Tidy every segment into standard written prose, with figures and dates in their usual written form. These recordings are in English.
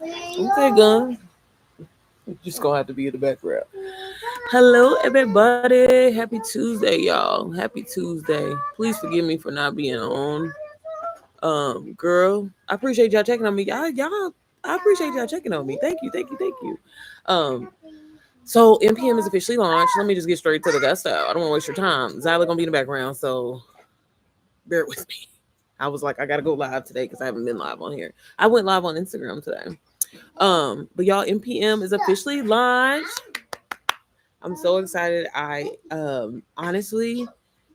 Okay, gun. You're just gonna have to be in the background. Hello, everybody. Happy Tuesday, y'all. Happy Tuesday. Please forgive me for not being on. Girl, I appreciate y'all checking on me. I appreciate y'all checking on me. Thank you, thank you, thank you. Um, so NPM is officially launched. Let me just get straight to the gusto. I don't want to waste your time. Zyla gonna be in the background, so bear with me. I was like, I gotta go live today because I haven't been live on here. I went live on Instagram today. But y'all, NPM is officially launched. I'm so excited. Honestly,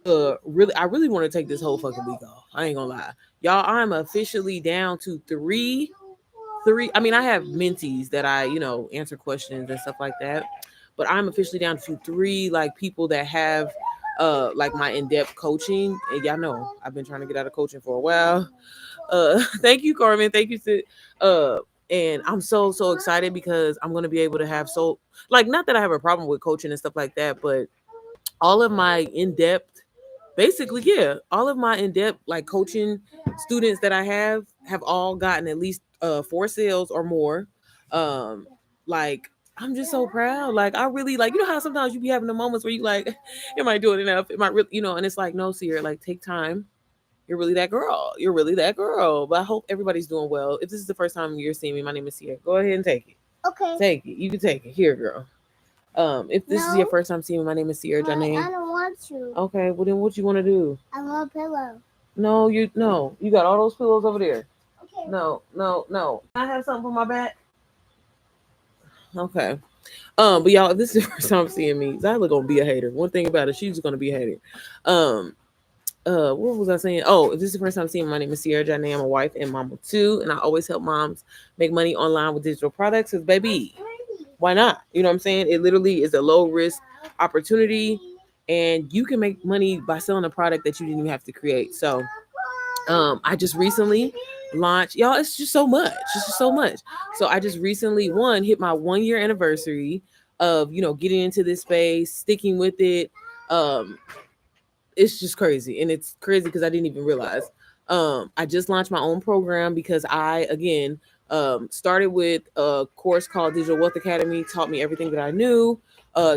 I really want to take this whole fucking week off. I ain't gonna lie, y'all. I'm officially down to three. I mean, I have mentees that I answer questions and stuff like that, but I'm officially down to three like people that have like my in-depth coaching. And y'all know I've been trying to get out of coaching for a while. Thank you, Carmen. Thank you, Sid. And I'm so excited because I'm gonna be able to have like, not that I have a problem with coaching and stuff like that, but all of my in-depth, basically, yeah, all of my in-depth like coaching students that I have all gotten at least 4 sales or more. Um, like, I'm just so proud. Like, I really, like, you know how sometimes you be having the moments where you like, am I doing enough? Am I really, and it's like, no, Sierra, like, take time. You're really that girl. You're really that girl. But I hope everybody's doing well. If this is the first time you're seeing me, my name is Sierra. Go ahead and take it. Okay. Take it. You can take it. Here, girl. If this is your first time seeing me, my name is Sierra Janine. I don't want to. Okay, well then what you want to do? I want a pillow. No. You got all those pillows over there. Okay. No. Can I have something for my back? Okay. But y'all, if this is the first time seeing me, Zyla gonna be a hater. One thing about it, she's gonna be a hater. Um, what was I saying? Oh, if this is the first time seeing me, my name is Sierra Janine. I'm a wife and mama too, and I always help moms make money online with digital products. Cause baby, why not? You know what I'm saying? It literally is a low risk opportunity, and you can make money by selling a product that you didn't even have to create. So I just recently launched, y'all. It's just so much. It's just so much. So I just recently hit my 1 year anniversary of getting into this space, sticking with it. Um, it's just crazy, and it's crazy because I didn't even realize. I just launched my own program because I again started with a course called Digital Wealth Academy. Taught me everything that I knew.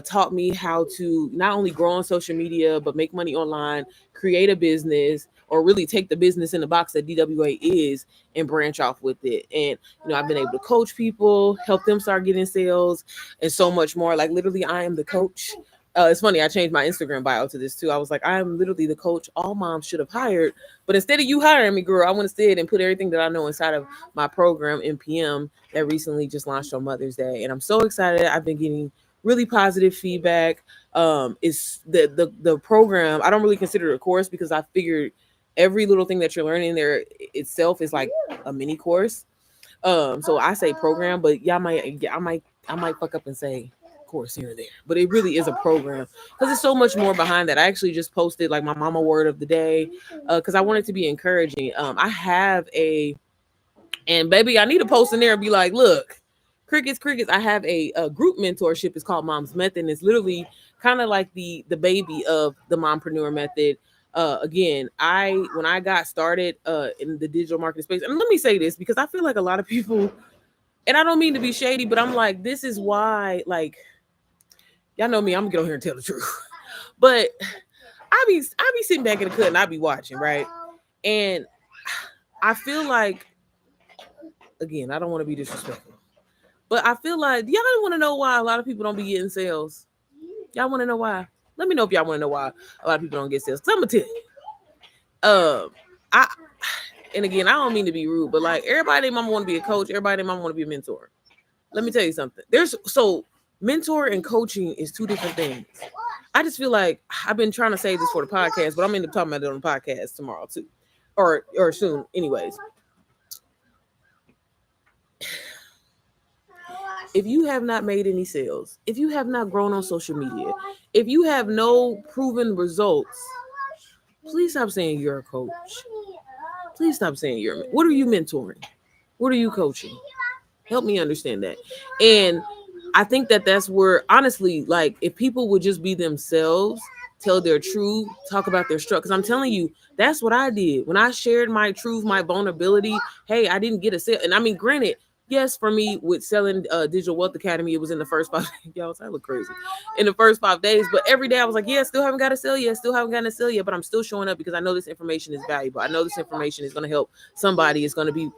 Taught me how to not only grow on social media but make money online, create a business, or really take the business in the box that DWA is and branch off with it. And I've been able to coach people, help them start getting sales, and so much more. Like, literally, I am the coach. It's funny, I changed my Instagram bio to this too. I was like, I am literally the coach all moms should have hired. But instead of you hiring me, girl, I went instead and put everything that I know inside of my program, NPM, that recently just launched on Mother's Day. And I'm so excited. I've been getting really positive feedback. It's the program. I don't really consider it a course because I figured every little thing that you're learning there itself is like a mini course. So I say program, but I might fuck up and say course here and there, but it really is a program because there's so much more behind that. I actually just posted like my mama word of the day because I wanted to be encouraging. I have and baby, I need to post in there and be like, look, crickets. I have a group mentorship. It's called Mom's Method, and it's literally kind of like the baby of the mompreneur method. Again, when I got started in the digital marketing space, and let me say this because I feel like a lot of people, and I don't mean to be shady, but I'm like, this is why, like, y'all know me, I'm gonna get on here and tell the truth. But I be sitting back in the cut and I be watching, right? And I feel like, again, I don't want to be disrespectful, but I feel like y'all don't want to know why a lot of people don't be getting sales. Y'all want to know why? Let me know if y'all want to know why a lot of people don't get sales. Cause I'm gonna tell you. I and again, I don't mean to be rude, but like, everybody, mama want to be a coach. Everybody, mama want to be a mentor. Let me tell you something. Mentor and coaching is two different things. I just feel like I've been trying to say this for the podcast, but I'm end up talking about it on the podcast tomorrow too, or soon. Anyways, if you have not made any sales, if you have not grown on social media, if you have no proven results, please stop saying you're a coach. Please stop saying you're. What are you mentoring? What are you coaching? Help me understand that. And I think that that's where, honestly, like, if people would just be themselves, tell their truth, talk about their struggle. Because I'm telling you, that's what I did when I shared my truth, my vulnerability. Hey, I didn't get a sale, and I mean, granted, yes, for me with selling Digital Wealth Academy, it was in the first 5 y'all, I look crazy in the first 5 days, but every day I was like, yeah, still haven't got a sale yet, still haven't gotten a sale yet, but I'm still showing up because I know this information is valuable. I know this information is going to help somebody. It's going to be,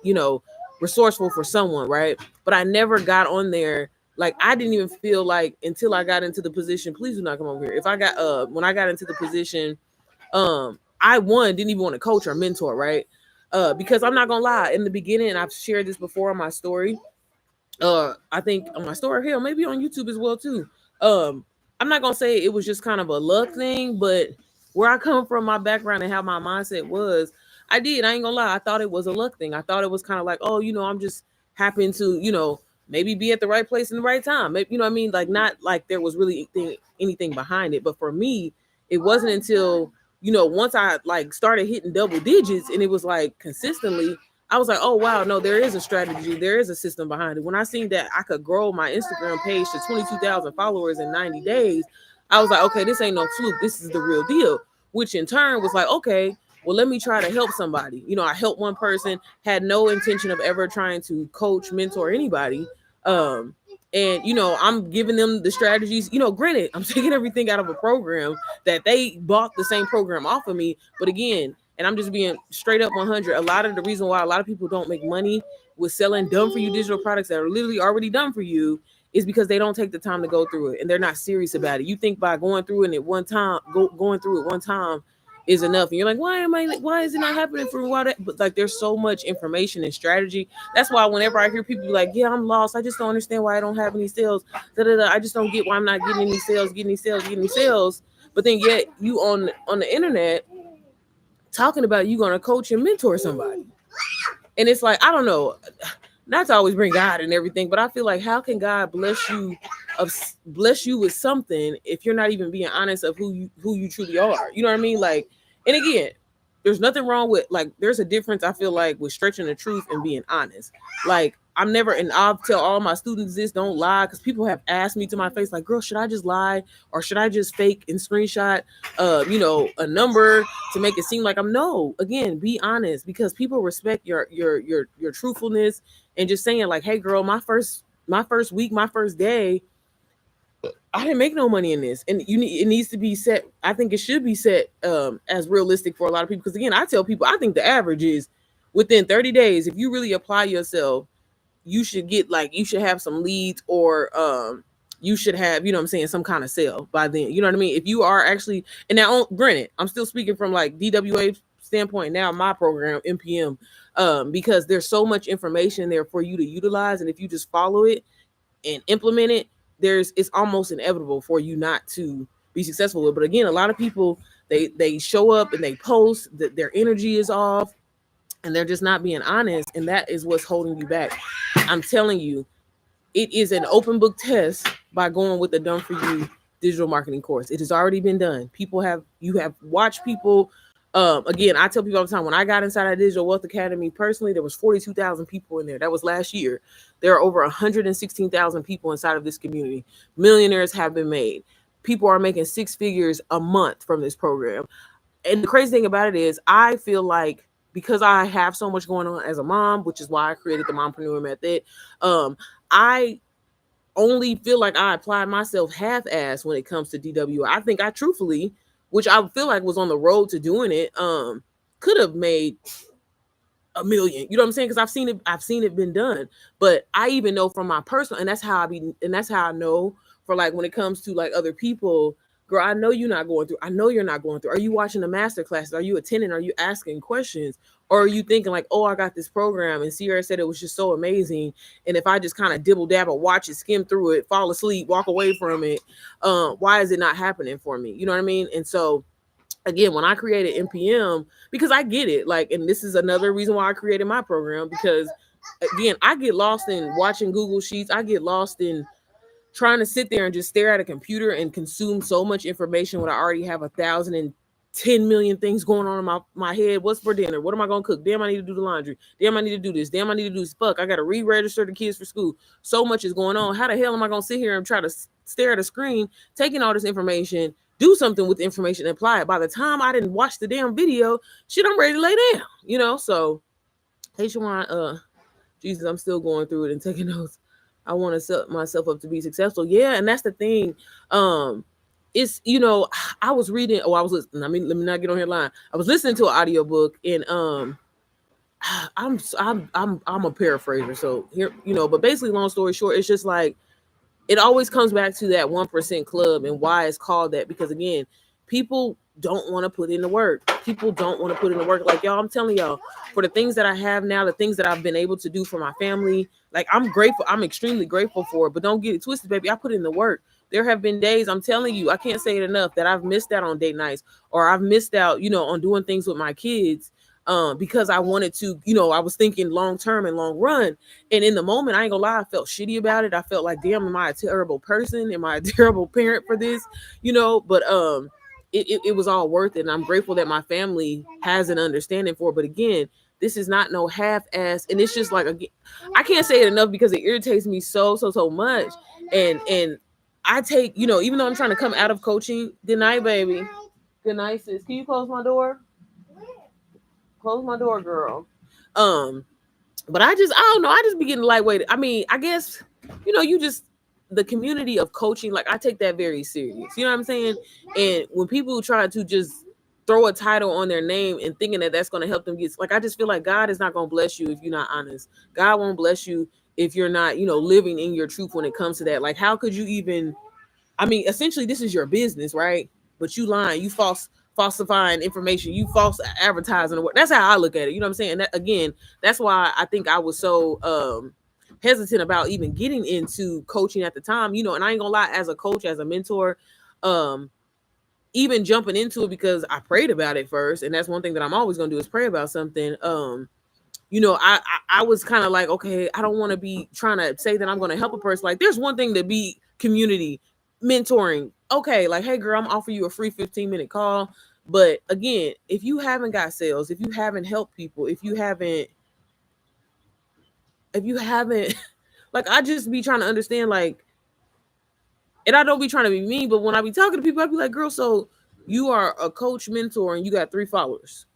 resourceful for someone, right? But I never got on there. Like, I didn't even feel like until I got into the position, please do not come over here. If I got when I got into the position, I didn't even want to coach or mentor, right? Because I'm not gonna lie, in the beginning, and I've shared this before on my story. I think on my story, hell, maybe on YouTube as well too. I'm not gonna say it was just kind of a luck thing, but where I come from, my background and how my mindset was, I ain't gonna lie, I thought it was a luck thing. I thought it was kind of like, oh, I'm just happen to, maybe be at the right place in the right time. Maybe, you know what I mean? Like, not like there was really anything behind it. But for me, it wasn't until, once I like started hitting double digits and it was like consistently, I was like, oh, wow, no, there is a strategy. There is a system behind it. When I seen that I could grow my Instagram page to 22,000 followers in 90 days, I was like, okay, this ain't no fluke. This is the real deal, which in turn was like, okay, well, let me try to help somebody. I helped one person, had no intention of ever trying to coach, mentor anybody. And I'm giving them the strategies. Granted, I'm taking everything out of a program that they bought the same program off of me. But again, and I'm just being straight up 100. A lot of the reason why a lot of people don't make money with selling done for you digital products that are literally already done for you is because they don't take the time to go through it and they're not serious about it. You think by going through it at one time, going through it one time is enough, and you're like, why is it not happening for a while? But like, there's so much information and strategy. That's why whenever I hear people be like, yeah, I'm lost, I just don't understand why I don't have any sales, I just don't get why I'm not getting any sales. But then yet you on the internet talking about you gonna coach and mentor somebody, and it's like, I don't know, not to always bring God and everything, but I feel like, how can God bless you with something if you're not even being honest of who you truly are? You know what I mean? Like, and again, there's nothing wrong with, like, there's a difference, I feel like, with stretching the truth and being honest. Like, I'm never, and I'll tell all my students this, don't lie, because people have asked me to my face, like, girl, should I just lie or should I just fake and screenshot a number to make it seem like I'm no. Again, be honest, because people respect your truthfulness, and just saying like, hey girl, my first week, my first day, I didn't make no money in this. And it needs to be set. I think it should be set as realistic for a lot of people. Because again, I tell people, I think the average is within 30 days, if you really apply yourself, you should have some leads, or you should have, some kind of sale by then. You know what I mean? If you are actually, and now granted, I'm still speaking from like DWA standpoint now, my program, MPM, because there's so much information there for you to utilize. And if you just follow it and implement it, it's almost inevitable for you not to be successful with. But again, a lot of people, they show up and they post that their energy is off and they're just not being honest. And that is what's holding you back. I'm telling you, it is an open book test by going with the Done For You digital marketing course. It has already been done. You have watched people. Again, I tell people all the time, when I got inside our Digital Wealth Academy, personally, there was 42,000 people in there. That was last year. There are over 116,000 people inside of this community. Millionaires have been made. People are making 6 figures a month from this program. And the crazy thing about it is, I feel like, because I have so much going on as a mom, which is why I created the Mompreneur Method, I only feel like I applied myself half-assed when it comes to DWI. I think I truthfully, which I feel like was on the road to doing it, could have made $1 million. You know what I'm saying? Because I've seen it been done. But I even know from my personal, and that's how I know for, like, when it comes to like other people, girl, I know you're not going through. I know you're not going through. Are you watching the master classes? Are you attending? Are you asking questions? Or are you thinking like, oh, I got this program and Sierra said it was just so amazing, and if I just kind of dibble dabble, watch it, skim through it, fall asleep, walk away from it, why is it not happening for me? You know what I mean? And so again, when I created MPM, because I get it, like, and this is another reason why I created my program, because again, I get lost in watching Google Sheets. I get lost in trying to sit there and just stare at a computer and consume so much information when I already have 1,010 million things going on in my head. What's for dinner? What am I going to cook? Damn, I need to do the laundry. Damn, I need to do this. Damn, I need to do this. Fuck, I got to re-register the kids for school. So much is going on. How the hell am I going to sit here and try to stare at a screen, taking all this information, do something with the information, and apply it? By the time I didn't watch the damn video, shit, I'm ready to lay down, So, hey, Shawan, Jesus, I'm still going through it and taking notes. I want to set myself up to be successful. Yeah, and that's the thing. Um, it's I was reading. Oh, I was listening. I mean, let me not get on here line. I was listening to an audiobook and I'm a paraphraser. So here, but basically, long story short, it's just like it always comes back to that 1% club and why it's called that. Because again, people don't want to put in the work. People don't want to put in the work. Like y'all, I'm telling y'all, for the things that I have now, the things that I've been able to do for my family, like I'm grateful. I'm extremely grateful for it. But don't get it twisted, baby. I put in the work. There have been days, I'm telling you, I can't say it enough, that I've missed out on date nights, or I've missed out, on doing things with my kids, because I wanted to, I was thinking long term and long run. And in the moment, I ain't gonna lie, I felt shitty about it. I felt like, damn, am I a terrible person? Am I a terrible parent for this? But it was all worth it. And I'm grateful that my family has an understanding for it. But again, this is not no half-ass. And it's just like, again, I can't say it enough because it irritates me so much. And I take, even though I'm trying to come out of coaching. Good night, baby. Good night, sis. Can you close my door? Close my door, girl. But I don't know. I just be getting lightweight. I mean, I guess, the community of coaching, like I take that very serious. You know what I'm saying? And when people try to just throw a title on their name and thinking that that's going to help them get, like, I just feel like God is not going to bless you if you're not honest. God won't bless you if you're not, living in your truth when it comes to that. Like, how could you even, I mean, essentially this is your business, right? But you lying, you falsifying information, you false advertising. That's how I look at it. You know what I'm saying? That, again, that's why I think I was so hesitant about even getting into coaching at the time. And I ain't gonna lie, as a coach, as a mentor, even jumping into it, because I prayed about it first, and that's one thing that I'm always gonna do is pray about something. I was kind of like, okay, I don't want to be trying to say that I'm going to help a person. Like, there's one thing to be community mentoring. Okay, like, hey girl, I'm offering you a free 15-minute call. But again, if you haven't got sales, if you haven't helped people, if you haven't like, I just be trying to understand, like, and I don't be trying to be mean, but when I be talking to people, I be like, girl, so you are a coach mentor and you got 3 followers.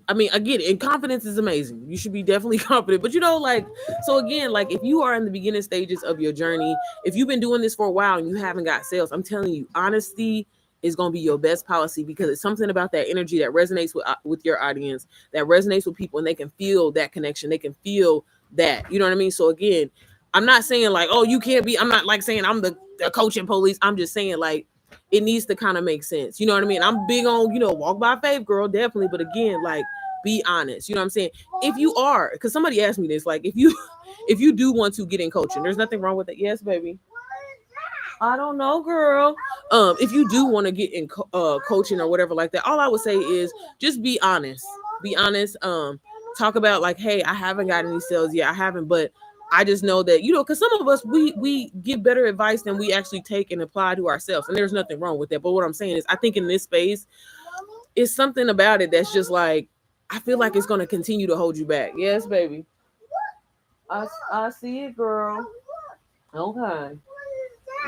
I mean, again, and confidence is amazing. You should be definitely confident. But like, so again, like, if you are in the beginning stages of your journey, if you've been doing this for a while and you haven't got sales, I'm telling you, honesty is going to be your best policy, because it's something about that energy that resonates with your audience, that resonates with people, and they can feel that connection. They can feel that, you know what I mean? So again, I'm not saying like, oh, you can't be, I'm not like saying I'm the coaching police. I'm just saying, like, it needs to kind of make sense. You know what I mean? I'm big on, walk by faith, girl, definitely. But again, like, be honest. You know what I'm saying? If you are, because somebody asked me this, like, if you do want to get in coaching, there's nothing wrong with it. Yes, baby. I don't know, girl. If you do want to get in coaching or whatever like that, all I would say is just be honest. Be honest. Talk about, like, hey, I haven't got any sales yet. I haven't, but I just know that, because some of us, we give better advice than we actually take and apply to ourselves. And there's nothing wrong with that. But what I'm saying is, I think in this space, it's something about it that's just like, I feel like it's going to continue to hold you back. Yes, baby. I see it, girl. Okay.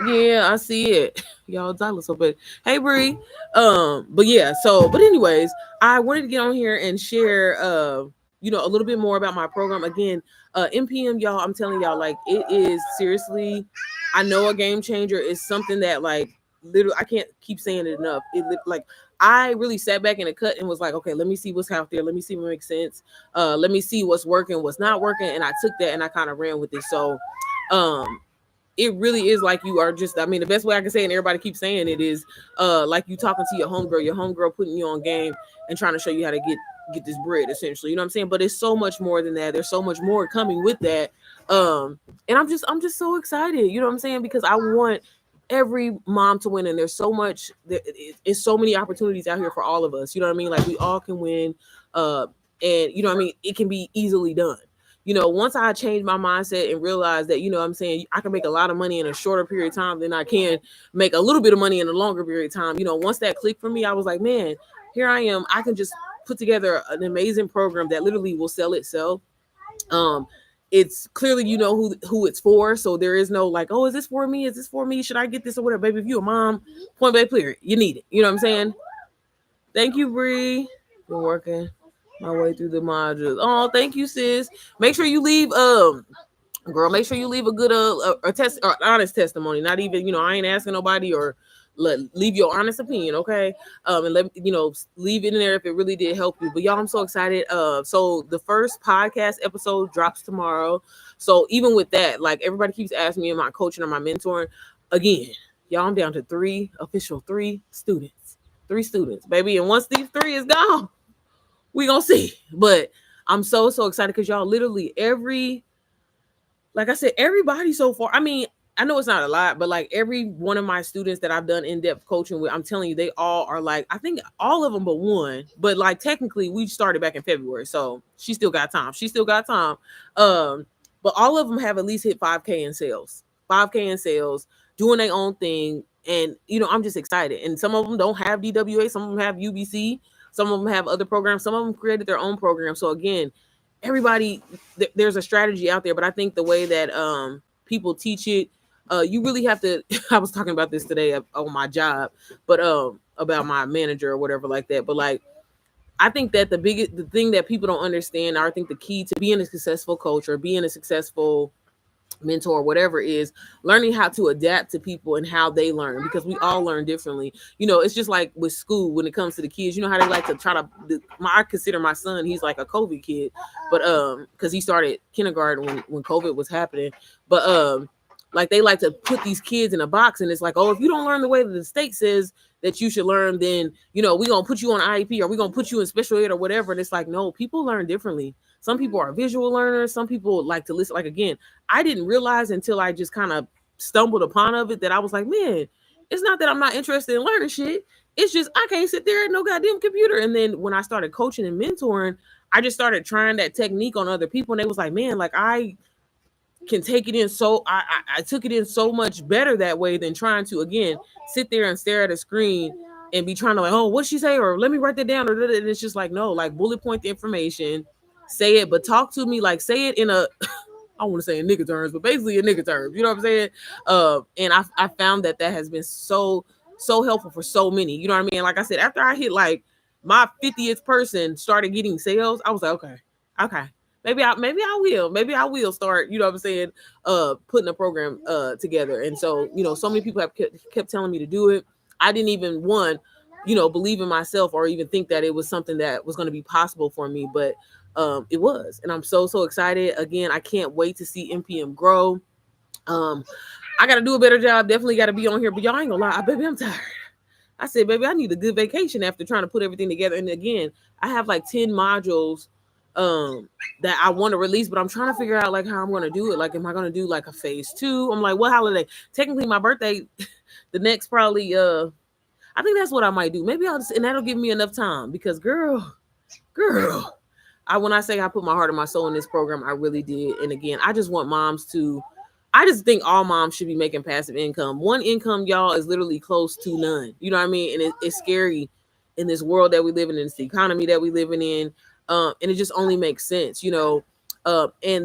Yeah, I see it. Y'all dollars so big. Hey, Bree. But yeah, but anyways, I wanted to get on here and share a little bit more about my program. Again, MPM, y'all, I'm telling y'all, like, it is seriously, I know, a game changer. It's something that, like, literally, I can't keep saying it enough. Like, I really sat back in a cut and was like, okay, let me see what's out there. Let me see what makes sense. Let me see what's working, what's not working. And I took that and I kind of ran with it. So, it really is like you are just, I mean, the best way I can say it, and everybody keeps saying it, is like you talking to your homegirl putting you on game and trying to show you how to get this bread, essentially. You know what I'm saying? But it's so much more than that. There's so much more coming with that. And I'm just so excited, you know what I'm saying? Because I want every mom to win, and there's so much, it's so many opportunities out here for all of us. You know what I mean? Like, we all can win. And you know what I mean? It can be easily done. Once I changed my mindset and realized that, I'm saying, I can make a lot of money in a shorter period of time than I can make a little bit of money in a longer period of time. Once that clicked for me, I was like, man, here I am. I can just put together an amazing program that literally will sell itself. It's clearly, who it's for. So there is no like, oh, is this for me? Is this for me? Should I get this or whatever? Baby, if you're a mom, point blank clear, you need it. You know what I'm saying? Thank you, Bree. Been working. My way through the modules. Oh, thank you, sis. Make sure you leave girl, make sure you leave a good a test or honest testimony. Not even, I ain't asking nobody, or leave your honest opinion, okay? And let leave it in there if it really did help you. But y'all, I'm so excited. So the first podcast episode drops tomorrow. So even with that, like, everybody keeps asking me, am I coaching or my mentoring? Again, y'all, I'm down to three students. 3 students, baby. And once these 3 is gone, we gonna see. But I'm so excited because y'all, literally like I said, everybody so far. I mean, I know it's not a lot, but like every one of my students that I've done in-depth coaching with, I'm telling you, they all are like, I think all of them but one. But like, technically, we started back in February, so she still got time. But all of them have at least hit 5K in sales. 5K in sales, doing their own thing. And I'm just excited. And some of them don't have DWA, some of them have UBC, some of them have other programs, some of them created their own program. So again, everybody, there's a strategy out there, but I think the way that people teach it, you really have to. I was talking about this today on my job, but about my manager or whatever like that. But like, I think that the thing that people don't understand, or I think the key to being a successful coach or being a successful mentor, whatever, is learning how to adapt to people and how they learn, because we all learn differently. It's just like with school when it comes to the kids. You know how they like to try to. I consider my son, he's like a COVID kid, but because he started kindergarten when COVID was happening, but like, they like to put these kids in a box, and it's like, oh, if you don't learn the way that the state says that you should learn, then we're gonna put you on IEP, or we're gonna put you in special ed or whatever. And it's like, no, people learn differently. Some people are visual learners, some people like to listen. Like, again, I didn't realize until I just kind of stumbled upon of it that I was like, man, it's not that I'm not interested in learning shit, it's just I can't sit there at no goddamn computer. And then when I started coaching and mentoring, I just started trying that technique on other people, and they was like, man, like, I can take it in, so I took it in so much better that way than trying to, again, sit there and stare at a screen and be trying to, like, oh, what'd she say, or let me write that down, or it's just like, no, like, bullet point the information, say it, but talk to me, like, say it in a I want to say in nigga terms, but basically in nigga terms, you know what I'm saying? And I found that has been so helpful for so many, you know what I mean? Like I said, after I hit like my 50th person started getting sales, I was like, okay, maybe I will start, you know what I'm saying, putting a program together. And so, so many people have kept telling me to do it. I didn't even believe in myself or even think that it was something that was going to be possible for me, but it was. And I'm so excited. Again, I can't wait to see NPM grow. I got to do a better job. Definitely got to be on here, but y'all ain't gonna lie, baby, I'm tired. I said, baby, I need a good vacation after trying to put everything together. And again, I have like 10 modules that I want to release, but I'm trying to figure out like how I'm going to do it. Like, am I going to do like a phase 2? I'm like, what holiday? Technically my birthday, the next probably, I think that's what I might do. Maybe and that'll give me enough time, because girl, when I say I put my heart and my soul in this program, I really did. And again, I just want moms to, I just think all moms should be making passive income. One income, y'all, is literally close to none. You know what I mean? And it's scary in this world that we live in, this economy that we living in. And it just only makes sense, and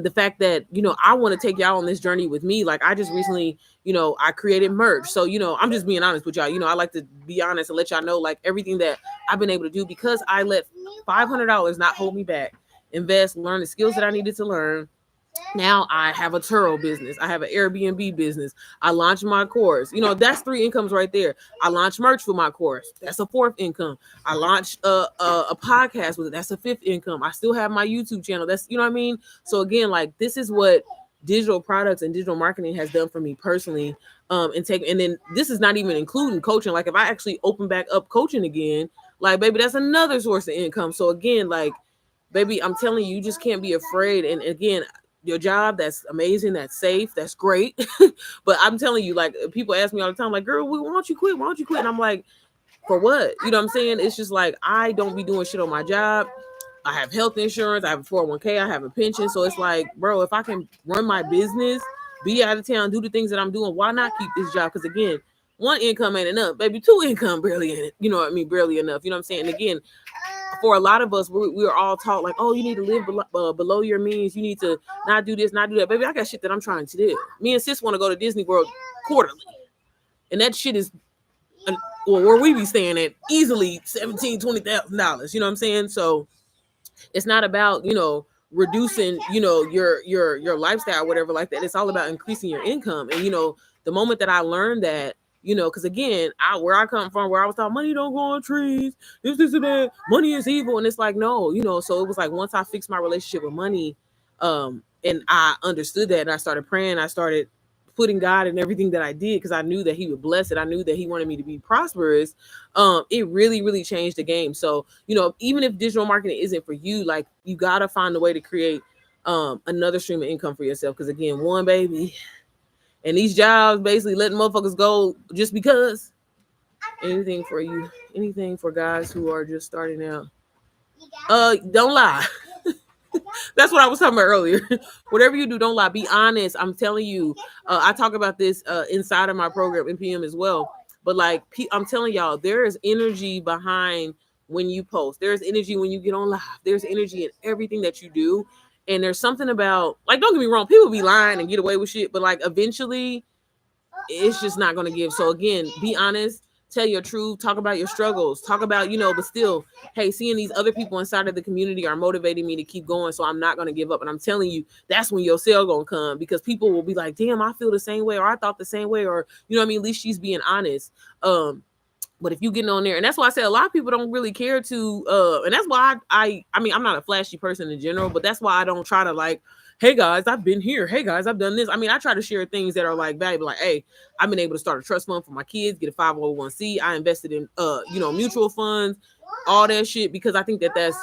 the fact that, I want to take y'all on this journey with me. Like, I just recently, I created merch. So, I'm just being honest with y'all. I like to be honest and let y'all know, like, everything that I've been able to do, because I let $500 not hold me back, invest, learn the skills that I needed to learn. Now I have a Turo business. I have an Airbnb business. I launched my course. That's 3 incomes right there. I launched merch for my course. That's a 4th income. I launched a podcast with it. That's a 5th income. I still have my YouTube channel. That's, you know what I mean? So again, like, this is what digital products and digital marketing has done for me personally. And then this is not even including coaching. Like, if I actually open back up coaching again, like, baby, that's another source of income. So again, like, baby, I'm telling you, you just can't be afraid. And again, your job, that's amazing, that's safe, that's great. But I'm telling you, like, people ask me all the time, like, girl, why don't you quit? And I'm like, for what? You know what I'm saying? It's just like, I don't be doing shit on my job. I have health insurance, I have a 401k, I have a pension. So it's like, bro, if I can run my business, be out of town, do the things that I'm doing, why not keep this job? Because again, 1 income ain't enough, baby. 2 income barely ain't, you know what I mean? Barely enough. You know what I'm saying? And again, for a lot of us, we're all taught like, oh, you need to live below your means. You need to not do this, not do that. Baby, I got shit that I'm trying to do. Me and sis want to go to Disney World quarterly. And that shit is, where we be staying at, easily $17,000-$20,000. You know what I'm saying? So It's not about, reducing, your lifestyle or whatever like that. It's all about increasing your income. And the moment that I learned that, because again, where I come from, where I was taught money don't grow on trees, this and that, money is evil. And it's like, no, so it was like once I fixed my relationship with money, and I understood that, and I started praying, I started putting God in everything that I did, because I knew that He would bless it. I knew that He wanted me to be prosperous. It really, really changed the game. So, even if digital marketing isn't for you, like, you gotta find a way to create another stream of income for yourself. Because again, one baby, and these jobs basically letting motherfuckers go just because. Anything for you, anything for guys who are just starting out. Don't lie. That's what I was talking about earlier. Whatever you do, don't lie. Be honest. I'm telling you. I talk about this inside of my program NPM as well. But like, I'm telling y'all, there is energy behind when you post. There's energy when you get on live. There's energy in everything that you do. And there's something about, like, don't get me wrong, people be lying and get away with shit, but like eventually it's just not gonna give. So again, be honest. Tell your truth, talk about your struggles, talk about, but still, hey, seeing these other people inside of the community are motivating me to keep going. So I'm not going to give up. And I'm telling you, that's when your sale going to come, because people will be like, damn, I feel the same way, or I thought the same way, or, at least she's being honest. But if you getting on there, and that's why I say a lot of people don't really care to, and that's why I mean, I'm not a flashy person in general, but that's why I don't try to like, hey guys, I've been here. Hey guys, I've done this. I mean, I try to share things that are like valuable. Like, hey, I've been able to start a trust fund for my kids, get a 501c. I invested in, mutual funds, all that shit, because I think that that's,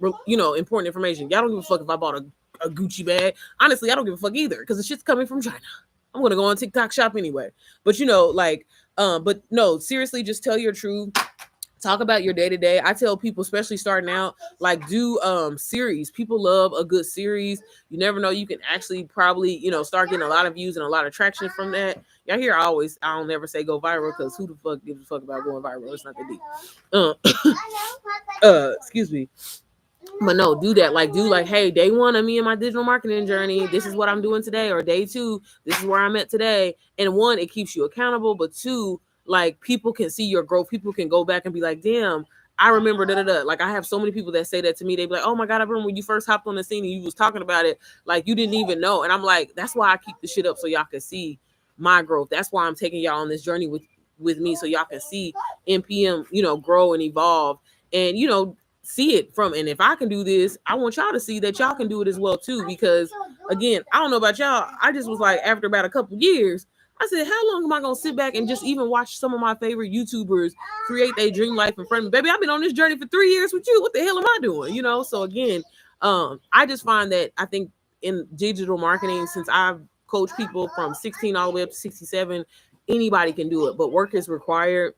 important information. Y'all don't give a fuck if I bought a Gucci bag. Honestly, I don't give a fuck either, because the shit's coming from China. I'm gonna go on TikTok shop anyway. But but no, seriously, just tell your truth. Talk about your day to day. I tell people, especially starting out, like, do series. People love a good series. You never know, you can actually probably, start getting a lot of views and a lot of traction from that. Y'all hear I don't never say go viral, because who the fuck gives a fuck about going viral? It's not that deep. Excuse me. But no, do that. Like, hey, day 1 of me and my digital marketing journey, this is what I'm doing today. Or day 2, this is where I'm at today. And 1, it keeps you accountable. But 2, like, people can see your growth. People can go back and be like, damn, I remember Like, I have so many people that say that to me. They be like, oh my God, I remember when you first hopped on the scene and you was talking about it, like, you didn't even know. And I'm like, that's why I keep the shit up, so y'all can see my growth. That's why I'm taking y'all on this journey with me, so y'all can see NPM, grow and evolve, and, see it from. And if I can do this, I want y'all to see that y'all can do it as well too. Because again, I don't know about y'all, I just was like, after about a couple years, I said, how long am I gonna sit back and just even watch some of my favorite YouTubers create their dream life in front of me? Baby, I've been on this journey for 3 years with you. What the hell am I doing? So again, I just find that I think in digital marketing, since I've coached people from 16 all the way up to 67, anybody can do it, but work is required.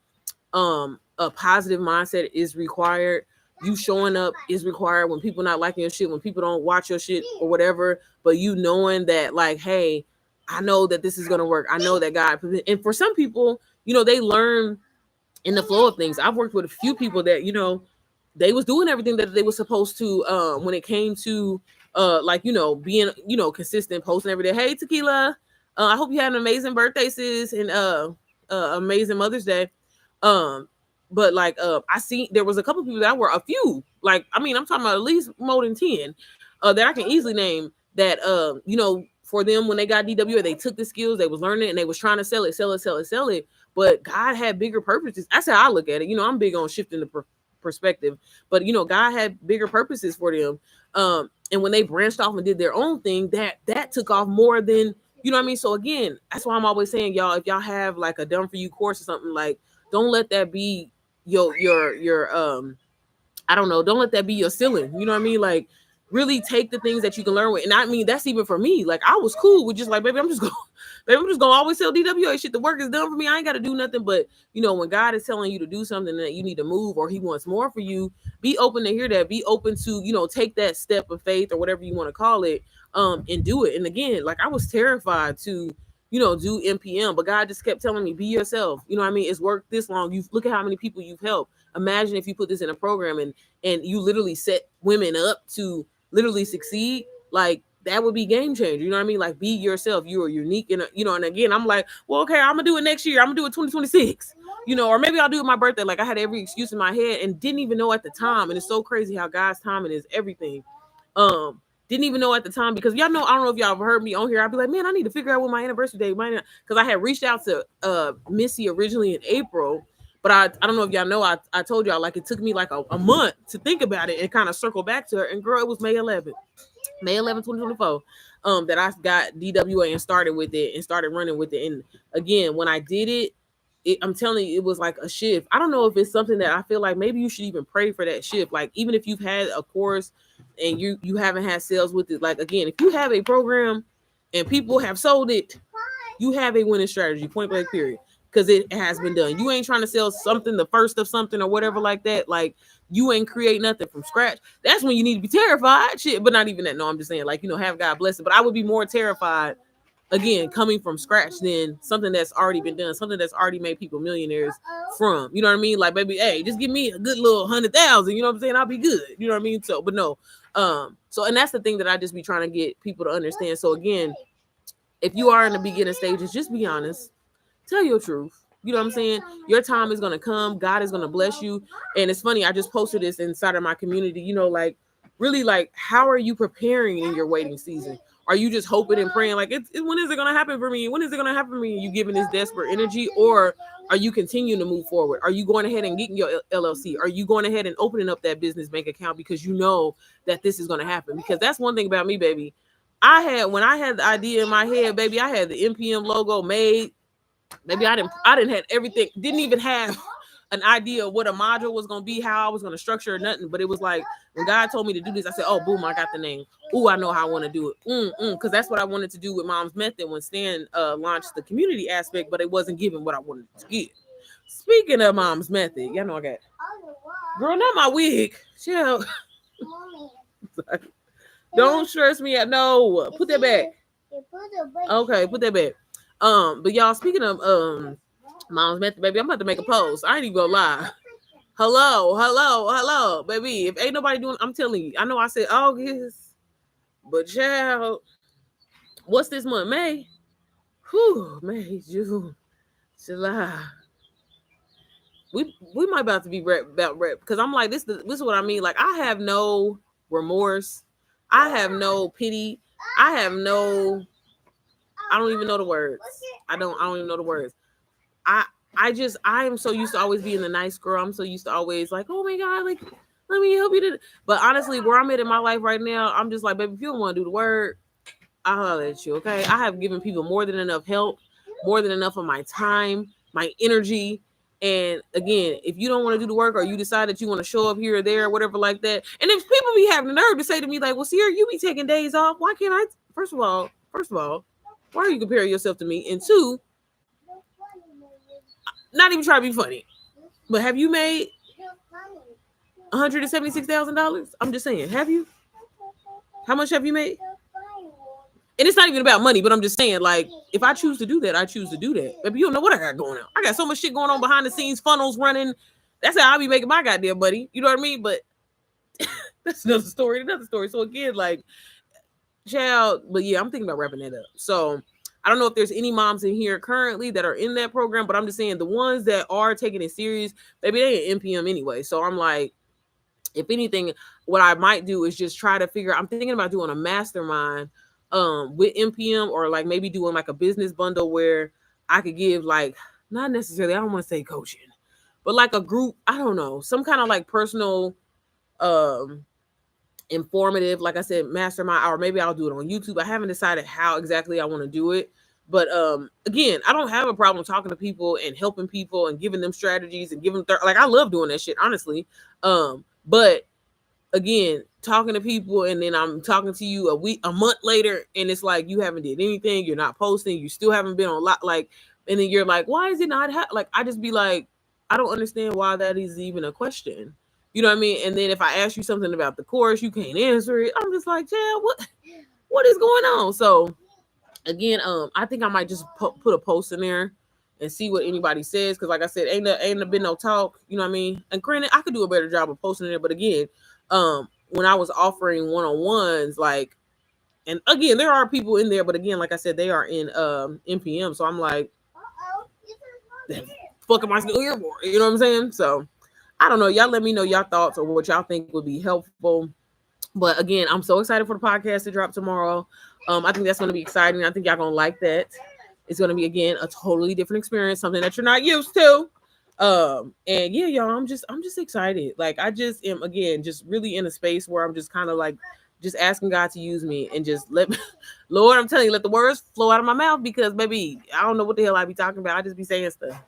A positive mindset is required. You showing up is required when people not liking your shit, when people don't watch your shit or whatever, but you knowing that, like, hey, I know that this is going to work. I know that God, and for some people, they learn in the flow of things. I've worked with a few people that, they was doing everything that they were supposed to, when it came to, being, consistent, posting every day. Hey, Tequila, I hope you had an amazing birthday, sis, and amazing Mother's Day. But like, I see there was a couple people that were a few, like, I mean, I'm talking about at least more than 10 that I can easily name that, for them, when they got DWA, they took the skills, they was learning, and they was trying to sell it. But God had bigger purposes. That's how I look at it. I'm big on shifting the perspective, but God had bigger purposes for them. And when they branched off and did their own thing, that took off more than, you know what I mean? So again, that's why I'm always saying, y'all, if y'all have like a done for you course or something, like, don't let that be your I don't know, don't let that be your ceiling. You know what I mean? Like, really take the things that you can learn with. And I mean, that's even for me. Like, I was cool with just like, baby, I'm just gonna always sell DWA shit. The work is done for me. I ain't got to do nothing. But when God is telling you to do something that you need to move, or He wants more for you, be open to hear that. Be open to take that step of faith, or whatever you want to call it, and do it. And again, like, I was terrified to do NPM, but God just kept telling me, be yourself. You know what I mean? It's worked this long. You look at how many people you've helped. Imagine if you put this in a program and you literally set women up to literally succeed. Like, that would be game changer. You know what I mean? Like, be yourself. You are unique. And, and again, I'm like, well, okay, I'm going to do it next year. I'm going to do it 2026, or maybe I'll do it my birthday. Like, I had every excuse in my head and didn't even know at the time. And it's so crazy how God's timing is everything. Didn't even know at the time, because y'all know, I don't know if y'all have heard me on here. I'd be like, man, I need to figure out what my anniversary date might, because I had reached out to Missy originally in April. But I don't know if y'all know, I told y'all, like, it took me like a month to think about it and kind of circle back to her. And girl, it was May 11th, 2024, that I got DWA and started with it and started running with it. And again, when I did it, I'm telling you, it was like a shift. I don't know if it's something that I feel like maybe you should even pray for that shift. Like, even if you've had a course and you haven't had sales with it, like, again, if you have a program and people have sold it, you have a winning strategy, point blank period. Because it has been done. You ain't trying to sell something, the first of something or whatever like that. Like, you ain't create nothing from scratch. That's when you need to be terrified. Shit, but not even that. No, I'm just saying, like, have God bless it. But I would be more terrified, again, coming from scratch than something that's already been done, something that's already made people millionaires from. You know what I mean? Like, baby, hey, just give me a good little 100,000. You know what I'm saying? I'll be good. You know what I mean? So, but no. So, and that's the thing that I just be trying to get people to understand. So again, if you are in the beginning stages, just be honest. Tell your truth. You know what I'm saying? Your time is going to come. God is going to bless you. And it's funny, I just posted this inside of my community, like, really, like, how are you preparing in your waiting season? Are you just hoping and praying, like, when is it going to happen for me? When is it going to happen for me? You giving this desperate energy? Or are you continuing to move forward? Are you going ahead and getting your LLC? Are you going ahead and opening up that business bank account because you know that this is going to happen? Because that's one thing about me, baby. When I had the idea in my head, baby, I had the NPM logo made. Maybe I didn't have everything, didn't even have an idea of what a module was going to be, how I was going to structure or nothing. But it was like, when God told me to do this, I said, oh, boom, I got the name. Oh, I know how I want to do it. Because that's what I wanted to do with Mom's Method when Stan launched the community aspect, but it wasn't giving what I wanted to give. Speaking of Mom's Method, y'all know I got, girl, not my wig. Chill. Don't stress me out. No, put that back. Okay, put that back. But y'all, speaking of Mom's Method, baby, I'm about to make a post. I ain't even gonna lie. Hello, baby. If ain't nobody doing, I'm telling you. I know I said August, but child, what's this month? May? Whew, May, June, July. We might about to be about rep, because I'm like, this is what I mean. Like, I have no remorse. I have no pity. I don't even know the words. I don't even know the words. I am so used to always being the nice girl. I'm so used to always like, oh my God, like, let me help you. But honestly, where I'm at in my life right now, I'm just like, baby, if you don't want to do the work, I'll holler at you, okay? I have given people more than enough help, more than enough of my time, my energy. And again, if you don't want to do the work, or you decide that you want to show up here or there or whatever like that, and if people be having the nerve to say to me like, well, Sierra, you be taking days off, why can't I? First of all, why are you comparing yourself to me? And two, not even try to be funny, but have you made $176,000? I'm just saying, have you? How much have you made? And it's not even about money, but I'm just saying, like, if I choose to do that, I choose to do that. Baby, you don't know what I got going on. I got so much shit going on behind the scenes, funnels running. That's how I be making my goddamn money. You know what I mean? But that's another story. So again, like, child, but yeah, I'm thinking about wrapping that up. So I don't know if there's any moms in here currently that are in that program, but I'm just saying the ones that are taking it serious, maybe they in NPM anyway. So I'm like, if anything, what I might do is just try to figure, I'm thinking about doing a mastermind with NPM, or like maybe doing like a business bundle where I could give, like, not necessarily, I don't want to say coaching, but like a group, I don't know, some kind of like personal informative, like I said, mastermind, or maybe I'll do it on YouTube. I haven't decided how exactly I want to do it. But again, I don't have a problem talking to people and helping people and giving them strategies and giving them like, I love doing that shit, honestly. But again, talking to people, and then I'm talking to you a month later, and it's like you haven't did anything, you're not posting, you still haven't been on like, and then you're like, why is it not like, I just be like, I don't understand why that is even a question. You know what I mean? And then if I ask you something about the course, you can't answer it. I'm just like, yeah, what is going on? So again, I think I might just put a post in there and see what anybody says, because like I said, ain't been no talk. You know what I mean? And granted, I could do a better job of posting it, but again, when I was offering one-on-ones, like, and again, there are people in there, but again, like I said, they are in NPM. So I'm like, the fuck am I still here for? You know what I'm saying? So I don't know. Y'all let me know y'all thoughts or what y'all think would be helpful. But again, I'm so excited for the podcast to drop tomorrow. I think that's going to be exciting. I think y'all going to like that. It's going to be, again, a totally different experience, something that you're not used to. And yeah, y'all, I'm just excited. Like, I just am, again, just really in a space where I'm just kind of like, just asking God to use me and just let me, Lord, I'm telling you, let the words flow out of my mouth, because baby, I don't know what the hell I be talking about. I just be saying stuff.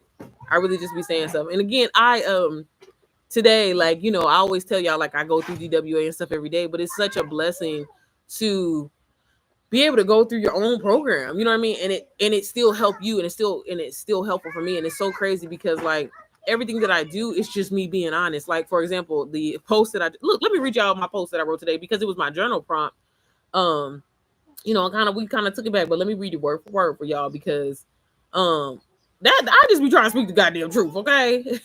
I really just be saying stuff. And again, today, like, you know, I always tell y'all, like, I go through DWA and stuff every day, but it's such a blessing to be able to go through your own program, you know what I mean? And it still help you, and it's still helpful for me. And it's so crazy because, like, everything that I do is just me being honest. Like, for example, the post that let me read y'all my post that I wrote today, because it was my journal prompt. You know, we kind of took it back, but let me read it word for word for y'all, because that I just be trying to speak the goddamn truth, okay?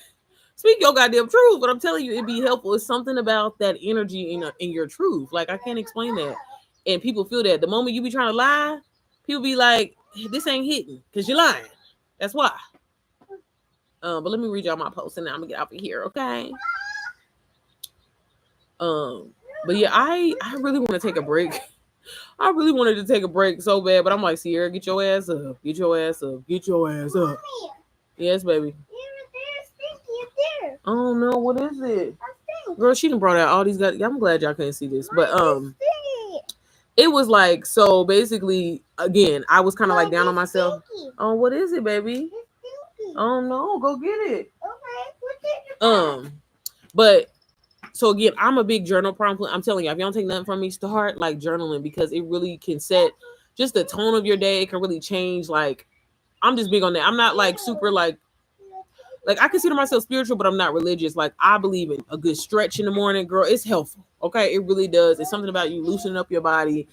Speak your goddamn truth, but I'm telling you, it'd be helpful. It's something about that energy in your truth. Like, I can't explain that. And people feel that. The moment you be trying to lie, people be like, this ain't hitting, because you're lying. That's why. But let me read y'all my post, and then I'm gonna get out of here, okay? But yeah, I really want to take a break. I really wanted to take a break so bad, but I'm like, Sierra, get your ass up. Get your ass up. Get your ass up. Yes, baby. Oh no, what is it? Girl, she done brought out all these guys. I'm glad y'all couldn't see this. But it was like, so basically, again, I was kind of like down on myself. Oh, what is it, baby? Oh no, go get it. But so again, I'm a big journal prompt. I'm telling you, if you don't take nothing from me, start like journaling, because it really can set just the tone of your day. It can really change. Like, I'm just big on that. I'm not like super like I consider myself spiritual, but I'm not religious. Like, I believe in a good stretch in the morning, girl. It's helpful. Okay. It really does. It's something about you loosening up your body,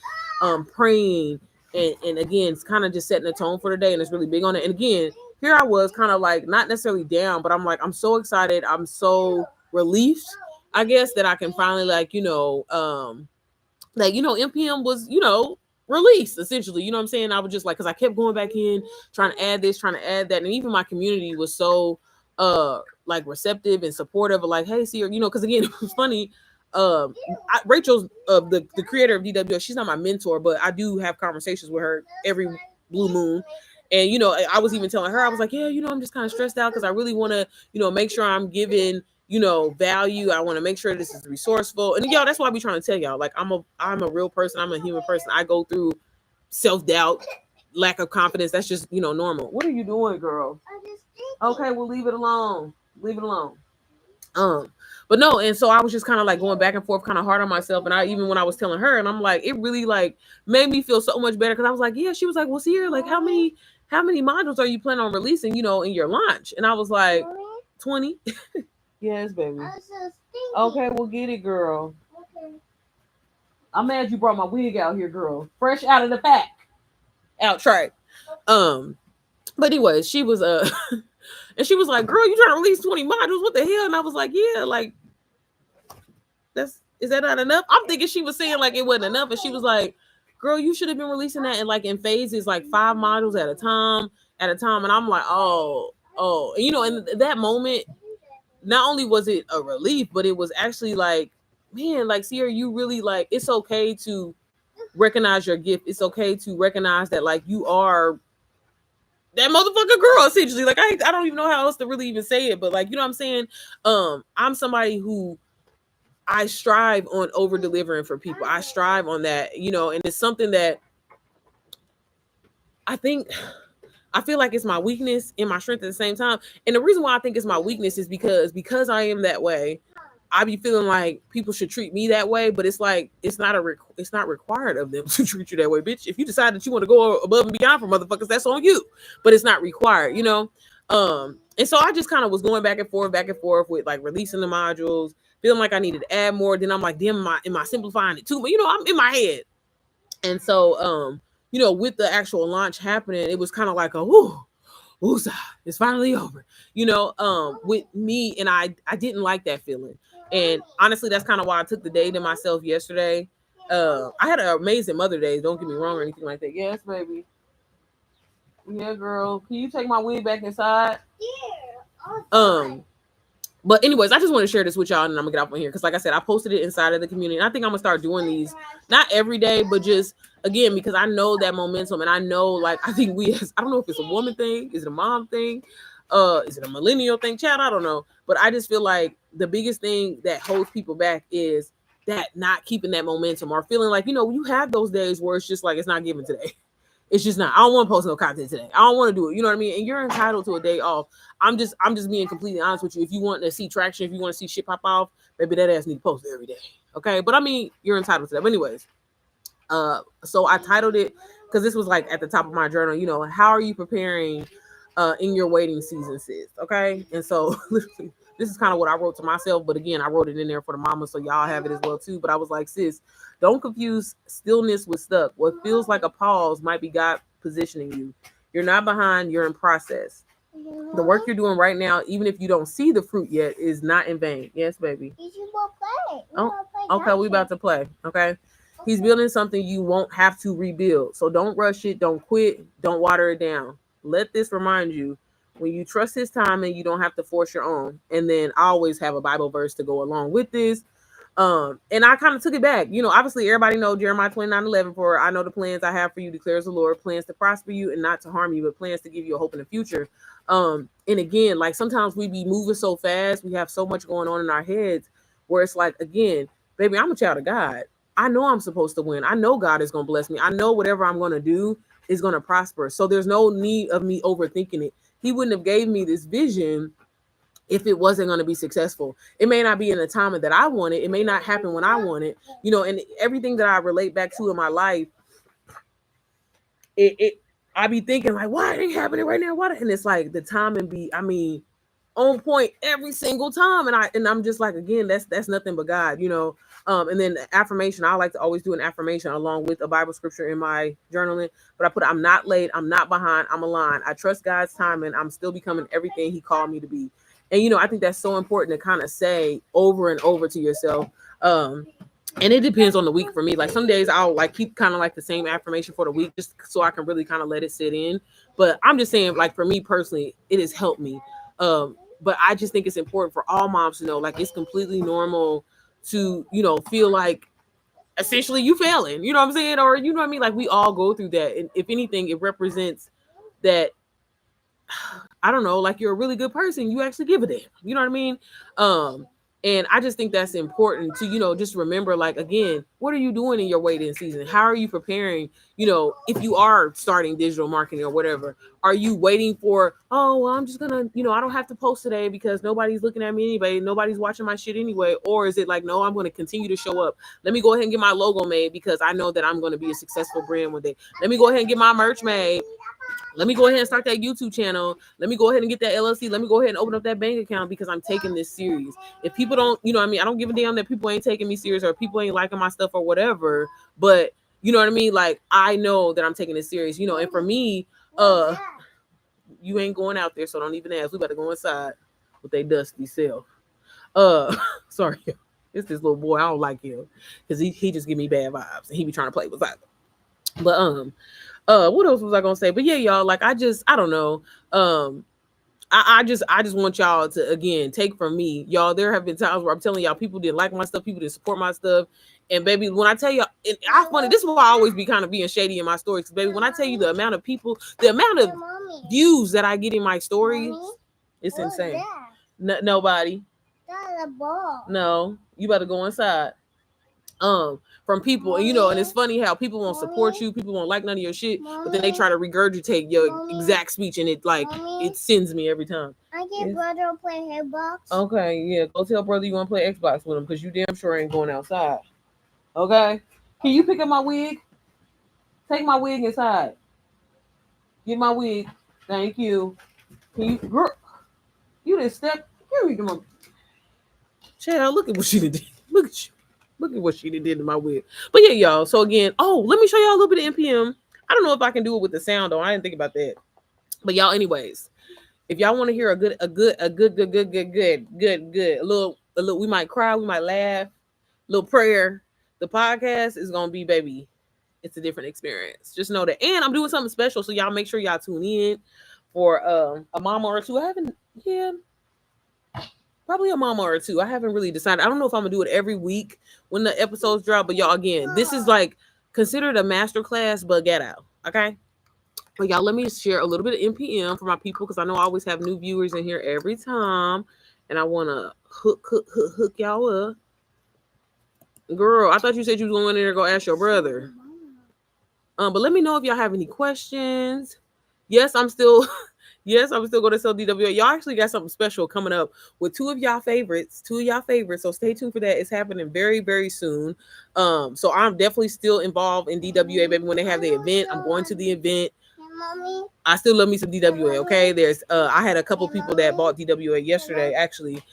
praying. And again, it's kind of just setting the tone for the day. And it's really big on it. And again, here I was kind of like, not necessarily down, but I'm like, I'm so excited. I'm so relieved, I guess, that I can finally, like, you know, NPM was, you know, released essentially, you know what I'm saying? I was just like, because I kept going back in, trying to add this, trying to add that. And even my community was so like receptive and supportive of, like, hey, see, you know, because again, it was funny. Rachel's the creator of DWS. She's not my mentor, but I do have conversations with her every blue moon. And, you know, I was even telling her, I was like, yeah, you know, I'm just kind of stressed out because I really want to, you know, make sure I'm giving, you know, value. I want to make sure this is resourceful. And y'all, that's why I be trying to tell y'all, like, I'm a real person. I'm a human person. I go through self-doubt, lack of confidence. That's just, you know, normal. What are you doing, girl? Okay, well, leave it alone. Leave it alone. But no, and so I was just kind of like going back and forth, kind of hard on myself. And even when I was telling her, and I'm like, it really like made me feel so much better, because I was like, yeah. She was like, well, Sierra, like, how many modules are you planning on releasing, you know, in your launch? And I was like, 20. Yes, baby. Okay, we'll get it, girl. Okay. I'm mad you brought my wig out here, girl. Fresh out of the pack. Out track. But anyway, she was and she was like, girl, you trying to release 20 modules? What the hell? And I was like, yeah, like, is that not enough? I'm thinking she was saying like it wasn't enough. And she was like, girl, you should have been releasing that in phases, like 5 modules at a time. And I'm like, oh. And, you know, in that moment, not only was it a relief, but it was actually like, man, like, Sierra, you really, like, it's okay to recognize your gift. It's okay to recognize that, like, you are that motherfucker girl, essentially. Like, I don't even know how else to really even say it, but, like, you know what I'm saying? I'm somebody who I strive on over delivering for people. I strive on that, you know, and it's something that I feel like it's my weakness and my strength at the same time. And the reason why I think it's my weakness is because I am that way. I be feeling like people should treat me that way, but it's like, it's not required of them to treat you that way, bitch. If you decide that you want to go above and beyond for motherfuckers, that's on you, but it's not required, you know? And so I just kind of was going back and forth with, like, releasing the modules, feeling like I needed to add more. Then I'm like, damn, am I simplifying it too? But, you know, I'm in my head. And so, you know, with the actual launch happening, it was kind of like a, it's finally over, you know, with me. And I didn't like that feeling. And honestly, that's kind of why I took the day to myself yesterday. I had an amazing Mother Day. Don't get me wrong or anything like that. Yes, baby. Yeah, girl. Can you take my wig back inside? But anyways, I just want to share this with y'all, and I'm gonna get off on here because, like I said, I posted it inside of the community. And I think I'm gonna start doing these, not every day, but just again because I know that momentum, and I know, like, I think I don't know if it's a woman thing, is it a mom thing, is it a millennial thing, child? I don't know, but I just feel like the biggest thing that holds people back is that not keeping that momentum or feeling like, you have those days where it's just like it's not given today. It's just not. I don't want to post no content today. I don't want to do it. You know what I mean? And you're entitled to a day off. I'm just being completely honest with you. If you want to see traction, if you want to see shit pop off, maybe that ass need to post every day. Okay. But I mean, you're entitled to that. But anyways, so I titled it because this was like at the top of my journal, how are you preparing in your waiting season, sis? Okay. And so literally, this is kind of what I wrote to myself. But again, I wrote it in there for the mama, so y'all have it as well too. But I was like, sis, don't confuse stillness with stuck. What feels like a pause might be God positioning you. You're not behind, you're in process. The work you're doing right now, even if you don't see the fruit yet, is not in vain. Yes, baby. Okay, we about to play. Okay. He's building something you won't have to rebuild. So don't rush it. Don't quit. Don't water it down. Let this remind you, when you trust his timing, you don't have to force your own. And then I always have a Bible verse to go along with this. And I kind of took it back. Obviously everybody know Jeremiah 29:11, for I know the plans I have for you, declares the Lord, plans to prosper you and not to harm you, but plans to give you a hope in the future. And again, like sometimes we be moving so fast, we have so much going on in our heads where it's like, again, baby, I'm a child of God. I know I'm supposed to win. I know God is going to bless me. I know whatever I'm going to do is going to prosper. So there's no need of me overthinking it. He wouldn't have gave me this vision if it wasn't going to be successful. It may not be in the time that I want it. It may not happen when I want it, and everything that I relate back to in my life, I be thinking like, why it ain't happening right now? Why? And it's like the timing be, on point every single time. And I'm just like, again, that's nothing but God, and then the affirmation, I like to always do an affirmation along with a Bible scripture in my journaling, but I put, I'm not late. I'm not behind. I'm aligned. I trust God's time and I'm still becoming everything he called me to be. And, I think that's so important to kind of say over and over to yourself. And it depends on the week for me. Like some days I'll like keep kind of like the same affirmation for the week just so I can really kind of let it sit in. But I'm just saying, like, for me personally, it has helped me. But I just think it's important for all moms to know, like, it's completely normal to, feel like essentially you failing, you know what I'm saying? Or, you know what I mean? Like we all go through that. And if anything, it represents that, I don't know, like you're a really good person. You actually give a damn. You know what I mean? And I just think that's important to, just remember, like, again, what are you doing in your waiting season? How are you preparing? If you are starting digital marketing or whatever, are you waiting for, oh, well, I'm just going to, I don't have to post today because nobody's looking at me anyway. Nobody's watching my shit anyway. Or is it like, no, I'm going to continue to show up. Let me go ahead and get my logo made because I know that I'm going to be a successful brand one day. Let me go ahead and get my merch made. Let me go ahead and start that YouTube channel. Let me go ahead and get that LLC. Let me go ahead and open up that bank account because I'm taking this serious. If people don't, I don't give a damn that people ain't taking me serious or people ain't liking my stuff or whatever. But you know what I mean? Like, I know that I'm taking it serious, and for me, you ain't going out there, so don't even ask. We better go inside with they dusty self. Sorry. It's this little boy. I don't like him because he just give me bad vibes and he be trying to play with us. But what else was I gonna say? But yeah, y'all, like I don't know. I just want y'all to, again, take from me, y'all. There have been times where I'm telling y'all people didn't like my stuff, people didn't support my stuff, and baby, when I tell y'all, and I funny, this is why I always be kind of being shady in my stories, baby. When I tell you the amount of people, the amount of views that I get in my stories, it's insane. Nobody. That's a ball. No, you better go inside. From people, and and it's funny how people won't support you, people won't like none of your shit, but then they try to regurgitate your exact speech, and it like it sends me every time. I get brother to play Xbox. Okay, yeah, go tell brother you want to play Xbox with him because you damn sure ain't going outside. Okay, can you pick up my wig? Take my wig inside. Get my wig. Thank you. Can you? Girl, you didn't step. Here we go. Child, look at what she did. Look at you. Look at what she did to my wig. But yeah, y'all. So again, let me show y'all a little bit of NPM. I don't know if I can do it with the sound though. I didn't think about that. But y'all, anyways, if y'all want to hear a good, a little, we might cry, we might laugh, little prayer, The podcast is gonna be, baby, it's a different experience. Just know that. And I'm doing something special, so y'all make sure y'all tune in for a mama or two. I haven't, yeah, probably a mama or two. I haven't really decided. I don't know if I'm gonna do it every week when the episodes drop, but y'all, again, this is like considered a master class, but get out, okay? But y'all, let me share a little bit of NPM for my people, because I know I always have new viewers in here every time, and I want to hook y'all up. Girl, I thought you said you was going in there to go ask your brother. But let me know if y'all have any questions. Yes, I'm still going to sell DWA. Y'all actually got something special coming up with two of y'all favorites. So stay tuned for that. It's happening very, very soon. So I'm definitely still involved in DWA, baby. When they have the event, I'm going to the event. Mommy. I still love me some DWA, okay? There's I had a couple people that bought DWA yesterday, actually.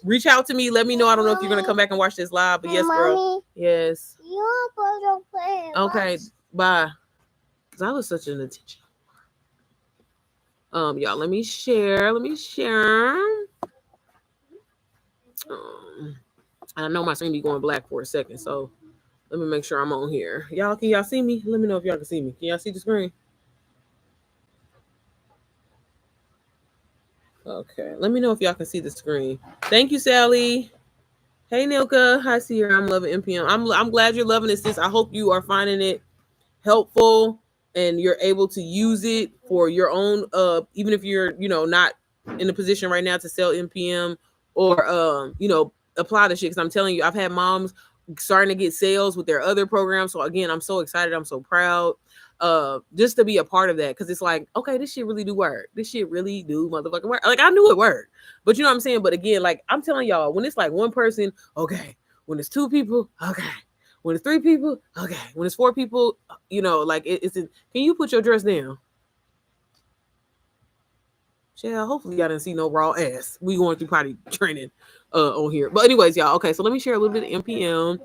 Reach out to me, let me know. I don't know if you're gonna come back and watch this live, but yes, girl. Yes. You're supposed to play. Okay, bye. Cause I was such an attention. Y'all, let me share. I know my screen be going black for a second, so let me make sure I'm on here. Y'all, can y'all see me? Let me know if y'all can see me. Can y'all see the screen? Okay, let me know if y'all can see the screen. Thank you, Sally. Hey, Nilka. Hi, Sierra. I'm loving NPM. I'm glad you're loving this, sis. I hope you are finding it helpful and you're able to use it for your own. Even if you're, not in a position right now to sell NPM or apply the shit. Because I'm telling you, I've had moms starting to get sales with their other programs. So again, I'm so excited. I'm so proud. Just to be a part of that, because it's like, okay, this shit really do work. This shit really do motherfucking work. Like, I knew it worked, but you know what I'm saying. But again, like I'm telling y'all, when it's like one person, okay. When it's two people, okay. When it's three people, okay. When it's four people, like it's. Can you put your dress down? Yeah, hopefully y'all didn't see no raw ass. We going through potty training on here. But anyways, y'all, okay, so let me share a little bit of NPM.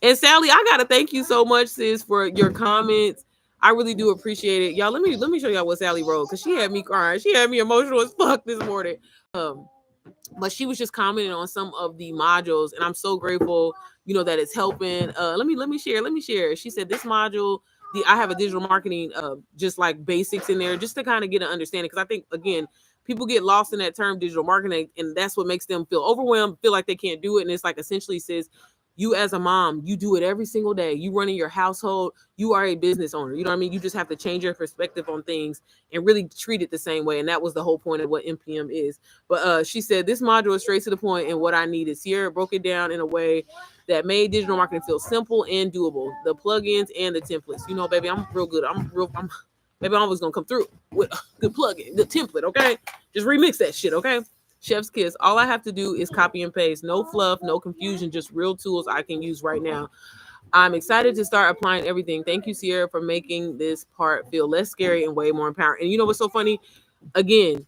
And Sally, I gotta thank you so much, sis, for your comments. I really do appreciate it. Y'all, let me show y'all what Sally wrote, because she had me crying. She had me emotional as fuck this morning. But she was just commenting on some of the modules, and I'm so grateful, that it's helping. Let me share. She said this module, I have a digital marketing, just like basics in there, just to kind of get an understanding. Because I think, again, people get lost in that term digital marketing, and that's what makes them feel overwhelmed, feel like they can't do it. And it's like essentially says, you as a mom, you do it every single day. You running your household. You are a business owner. You know what I mean? You just have to change your perspective on things and really treat it the same way. And that was the whole point of what NPM is. But she said, this module is straight to the point, and what I needed. Sierra broke it down in a way that made digital marketing feel simple and doable. The plugins and the templates. Baby, I'm real good. Maybe I'm always going to come through with a good plugin, good template, okay? Just remix that shit, okay? Chef's kiss. All I have to do is copy and paste. No fluff, no confusion, just real tools I can use right now. I'm excited to start applying everything. Thank you, Sierra, for making this part feel less scary and way more empowering. And you know what's so funny? Again,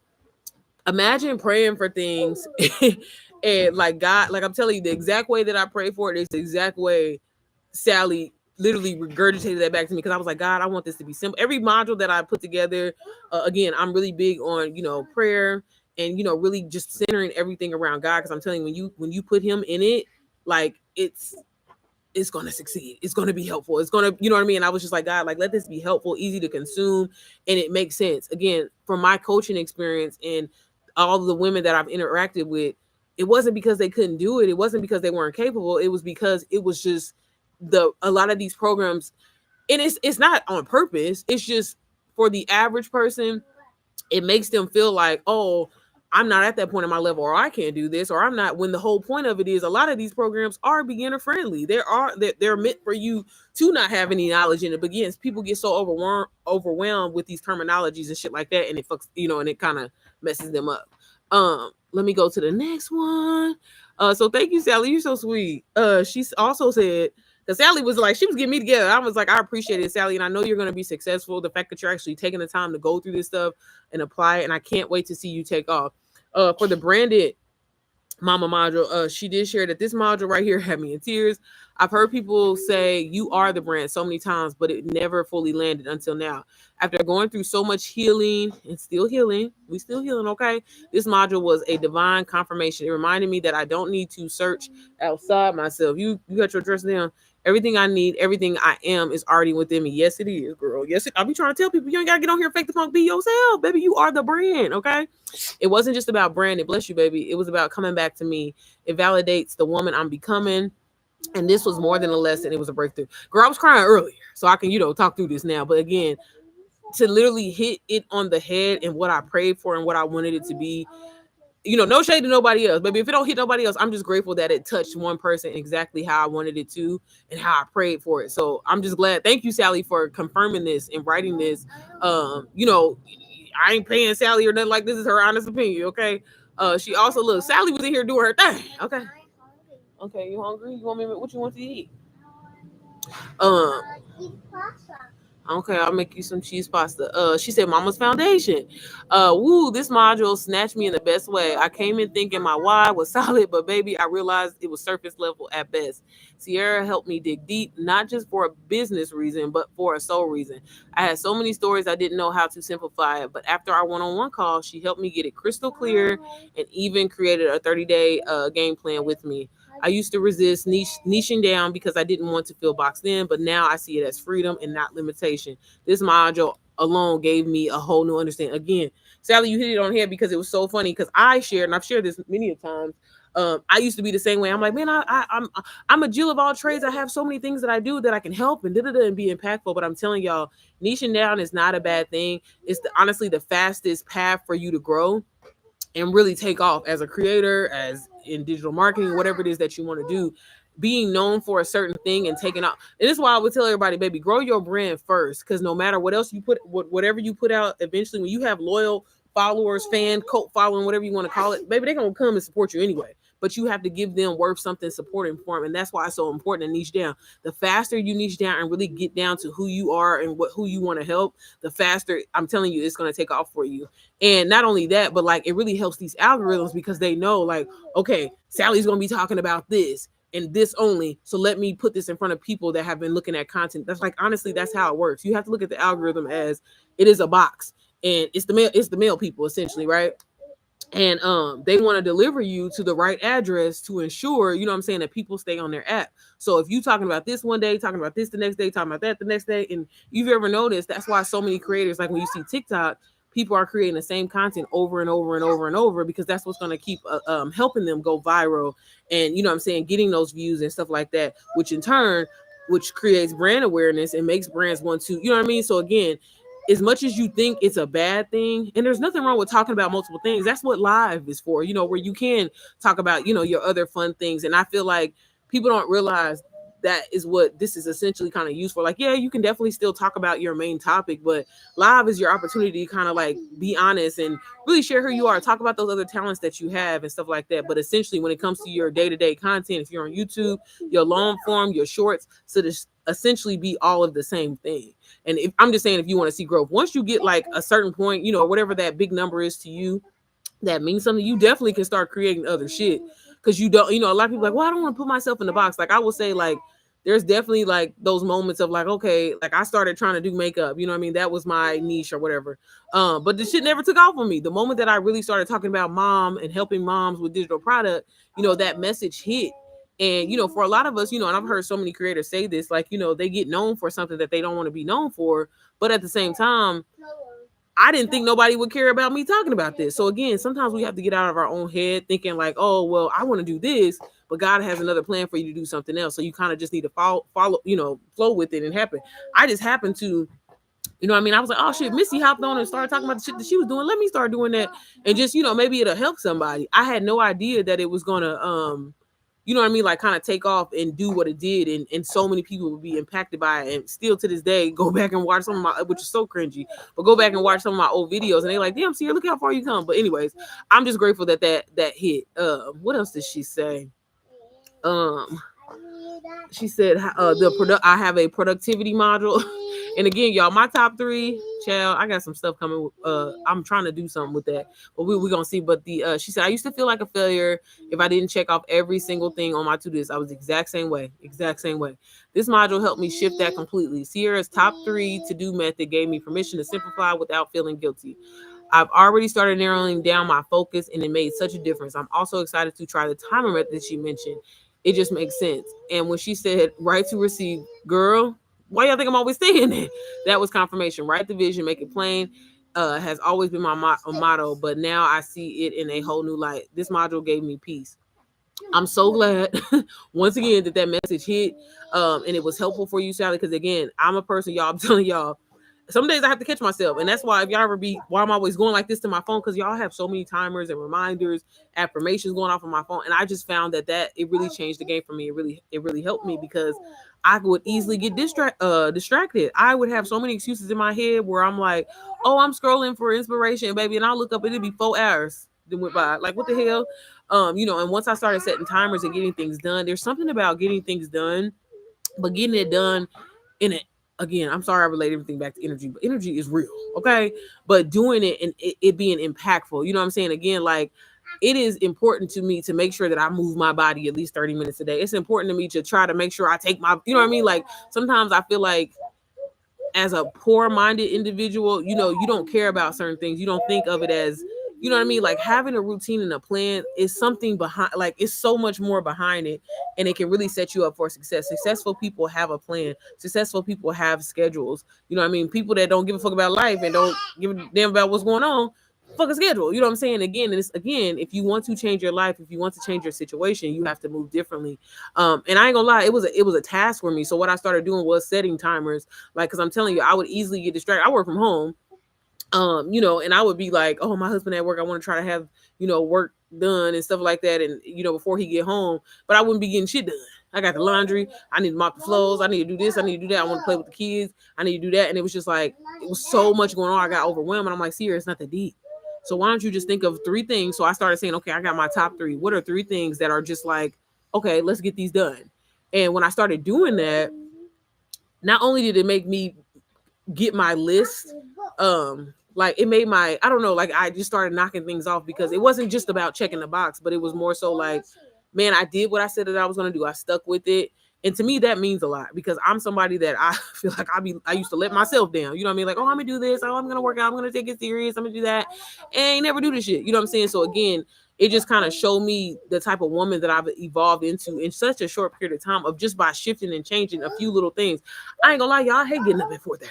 imagine praying for things and like God, like I'm telling you, the exact way that I pray for it is the exact way Sally literally regurgitated that back to me, because I was like, God, I want this to be simple. Every module that I put together, again, I'm really big on, prayer and, really just centering everything around God. Because I'm telling you, when you put him in it, like it's going to succeed. It's going to be helpful. It's going to, you know what I mean? And I was just like, God, like, let this be helpful, easy to consume. And it makes sense. Again, from my coaching experience and all of the women that I've interacted with, it wasn't because they couldn't do it. It wasn't because they weren't capable. It was because it was just a lot of these programs, and it's not on purpose. It's just for the average person, it makes them feel like, oh, I'm not at that point in my level, or I can't do this, or I'm not, when the whole point of it is a lot of these programs are beginner friendly. They're meant for you to not have any knowledge in it. But again, people get so overwhelmed with these terminologies and shit like that, and it fucks, and it kind of messes them up. Let me go to the next one. So thank you, Sally. You're so sweet. She also said, because Sally was like, she was getting me together. I was like, I appreciate it, Sally. And I know you're going to be successful. The fact that you're actually taking the time to go through this stuff and apply it. And I can't wait to see you take off. For the branded mama module, she did share that this module right here had me in tears. I've heard people say you are the brand so many times, but it never fully landed until now. After going through so much healing and still healing, we still healing, okay? This module was a divine confirmation. It reminded me that I don't need to search outside myself. You got your dress down. Everything I need, everything I am is already within me. Yes, it is, girl. Yes, I'll be trying to tell people you ain't gotta get on here and fake the funk. Be yourself, baby. You are the brand, okay? It wasn't just about branding, bless you, baby. It was about coming back to me. It validates the woman I'm becoming. And this was more than a lesson, it was a breakthrough. Girl, I was crying earlier, so I can, talk through this now. But again, to literally hit it on the head and what I prayed for and what I wanted it to be, no shade to nobody else, baby. If it don't hit nobody else, I'm just grateful that it touched one person exactly how I wanted it to and how I prayed for it. So I'm just glad. Thank you, Sally, for confirming this and writing this. I ain't paying Sally or nothing like this. Is her honest opinion, okay? She also, look, Sally was in here doing her thing, okay? Okay, you hungry? You want me? What you want to eat? Um, Okay, I'll make you some cheese pasta. She said Mama's Foundation. Woo, this module snatched me in the best way. I came in thinking my why was solid, but baby, I realized it was surface level at best. Sierra helped me dig deep, not just for a business reason, but for a soul reason. I had so many stories I didn't know how to simplify it, but after our one-on-one call, she helped me get it crystal clear and even created a 30-day game plan with me. I used to resist niching down because I didn't want to feel boxed in, but now I see it as freedom and not limitation. This module alone gave me a whole new understanding. Again, Sally, you hit it on here because it was so funny because I shared, and I've shared this many a times. I used to be the same way. I'm like, man, I'm a Jill of all trades. I have so many things that I do that I can help and and be impactful. But I'm telling y'all, niching down is not a bad thing. It's honestly the fastest path for you to grow and really take off as a creator, as in digital marketing, whatever it is that you want to do. Being known for a certain thing and taking off. And this is why I would tell everybody, baby, grow your brand first. Because no matter what else you put, whatever you put out, eventually when you have loyal followers, cult following, whatever you want to call it, baby, they're gonna come and support you anyway. But you have to give them worth something supporting for them. And that's why it's so important to niche down. The faster you niche down and really get down to who you are and who you want to help, the faster, I'm telling you, it's going to take off for you. And not only that, but like it really helps these algorithms because they know, like, okay, Sally's going to be talking about this and this only. So let me put this in front of people that have been looking at content. That's like, honestly, that's how it works. You have to look at the algorithm as it is a box, and it's the male people essentially, right? And they want to deliver you to the right address to ensure, you know what I'm saying, that people stay on their app. So if you talking about this one day, talking about this the next day, talking about that the next day, and you've ever noticed, that's why so many creators, like when you see TikTok, people are creating the same content over and over and over and over because that's what's going to keep helping them go viral, and you know what I'm saying, getting those views and stuff like that, which in turn, which creates brand awareness and makes brands want to, you know what I mean. So again, as much as you think it's a bad thing, and there's nothing wrong with talking about multiple things, that's what live is for, where you can talk about, your other fun things. And I feel like people don't realize that is what this is essentially kind of used for. Like, yeah, you can definitely still talk about your main topic, but live is your opportunity to kind of like be honest and really share who you are, talk about those other talents that you have and stuff like that. But essentially, when it comes to your day-to-day content, if you're on YouTube, your long form, your shorts, so this essentially be all of the same thing. And if I'm just saying, if you want to see growth, once you get like a certain point, whatever that big number is to you, that means something, you definitely can start creating other shit. Because you don't, a lot of people are like, well, I don't want to put myself in the box. Like I will say, like, there's definitely like those moments of like, okay, like I started trying to do makeup, you know what I mean? That was my niche or whatever. But the shit never took off on me. The moment that I really started talking about mom and helping moms with digital product, that message hit. And, for a lot of us, and I've heard so many creators say this, like, they get known for something that they don't want to be known for. But at the same time, I didn't think nobody would care about me talking about this. So again, sometimes we have to get out of our own head thinking like, oh, well, I want to do this, but God has another plan for you to do something else. So you kind of just need to follow, flow with it and happen. I just happened to, I mean, I was like, oh shit, Missy hopped on and started talking about the shit that she was doing. Let me start doing that. And just, maybe it'll help somebody. I had no idea that it was gonna, you know what I mean? Like kind of take off and do what it did. And so many people would be impacted by it. And still to this day, go back and watch some of my, which is so cringy, but go back and watch some of my old videos and they're like, damn, Sierra, look how far you come. But anyways, I'm just grateful that hit. What else did she say? She said I have a productivity module. And again, y'all, my top 3, child, I got some stuff coming. I'm trying to do something with that, but we're gonna see. But she said I used to feel like a failure if I didn't check off every single thing on my to-do list. I was the exact same way. This module helped me shift that completely. Sierra's top 3 to-do method gave me permission to simplify without feeling guilty. I've already started narrowing down my focus, and it made such a difference. I'm also excited to try the timer method that she mentioned. It just makes sense. And when she said right to receive, girl, why y'all think I'm always saying that? That was confirmation. Write the vision, make it plain. Has always been my motto, but now I see it in a whole new light. This module gave me peace. I'm so glad once again that message hit, and it was helpful for you, Sally. Because again, I'm a person, y'all. I'm telling y'all, some days I have to catch myself, and that's why if y'all ever be, why I'm always going like this to my phone, because y'all have so many timers and reminders, affirmations going off on my phone, and I just found that it really changed the game for me. It really helped me because I would easily get distracted. I would have so many excuses in my head where I'm like, oh, I'm scrolling for inspiration, baby, and I'll look up and it'd be 4 hours that went by. Like, what the hell? And once I started setting timers and getting things done, there's something about getting things done, but getting it done in it. Again, I'm sorry I relate everything back to energy, but energy is real, okay? But doing it and it being impactful, you know what I'm saying? Again, like, it is important to me to make sure that I move my body at least 30 minutes a day. It's important to me to try to make sure I take my, you know what I mean? Like, sometimes I feel like as a poor-minded individual, you don't care about certain things. You don't think of it as, you know what I mean? Like, having a routine and a plan is something behind, like, it's so much more behind it, and it can really set you up for success. Successful people have a plan. Successful people have schedules. You know what I mean? People that don't give a fuck about life and don't give a damn about what's going on, fuck a schedule. You know what I'm saying? Again, if you want to change your life, if you want to change your situation, you have to move differently. And I ain't gonna lie, it was a task for me. So what I started doing was setting timers, like, because I'm telling you, I would easily get distracted. I work from home. And I would be like, oh, my husband at work, I want to try to have, work done and stuff like that. And, before he get home, but I wouldn't be getting shit done. I got the laundry. I need to mop the floors. I need to do this. I need to do that. I want to play with the kids. I need to do that. And it was just like, it was so much going on. I got overwhelmed, and I'm like, Sierra, it's not that deep. So why don't you just think of 3 things? So I started saying, okay, I got my top 3. What are 3 things that are just like, okay, let's get these done. And when I started doing that, not only did it make me get my list, like, it made my, I don't know, like, I just started knocking things off, because it wasn't just about checking the box, but it was more so like, man, I did what I said that I was going to do. I stuck with it. And to me, that means a lot, because I'm somebody that I feel like I used to let myself down. You know what I mean? Like, oh, I'm going to do this. Oh, I'm going to work out. I'm going to take it serious. I'm going to do that. And I never do this shit. You know what I'm saying? So again, it just kind of showed me the type of woman that I've evolved into in such a short period of time, of just by shifting and changing a few little things. I ain't gonna lie, y'all, I hate getting up at 4:30.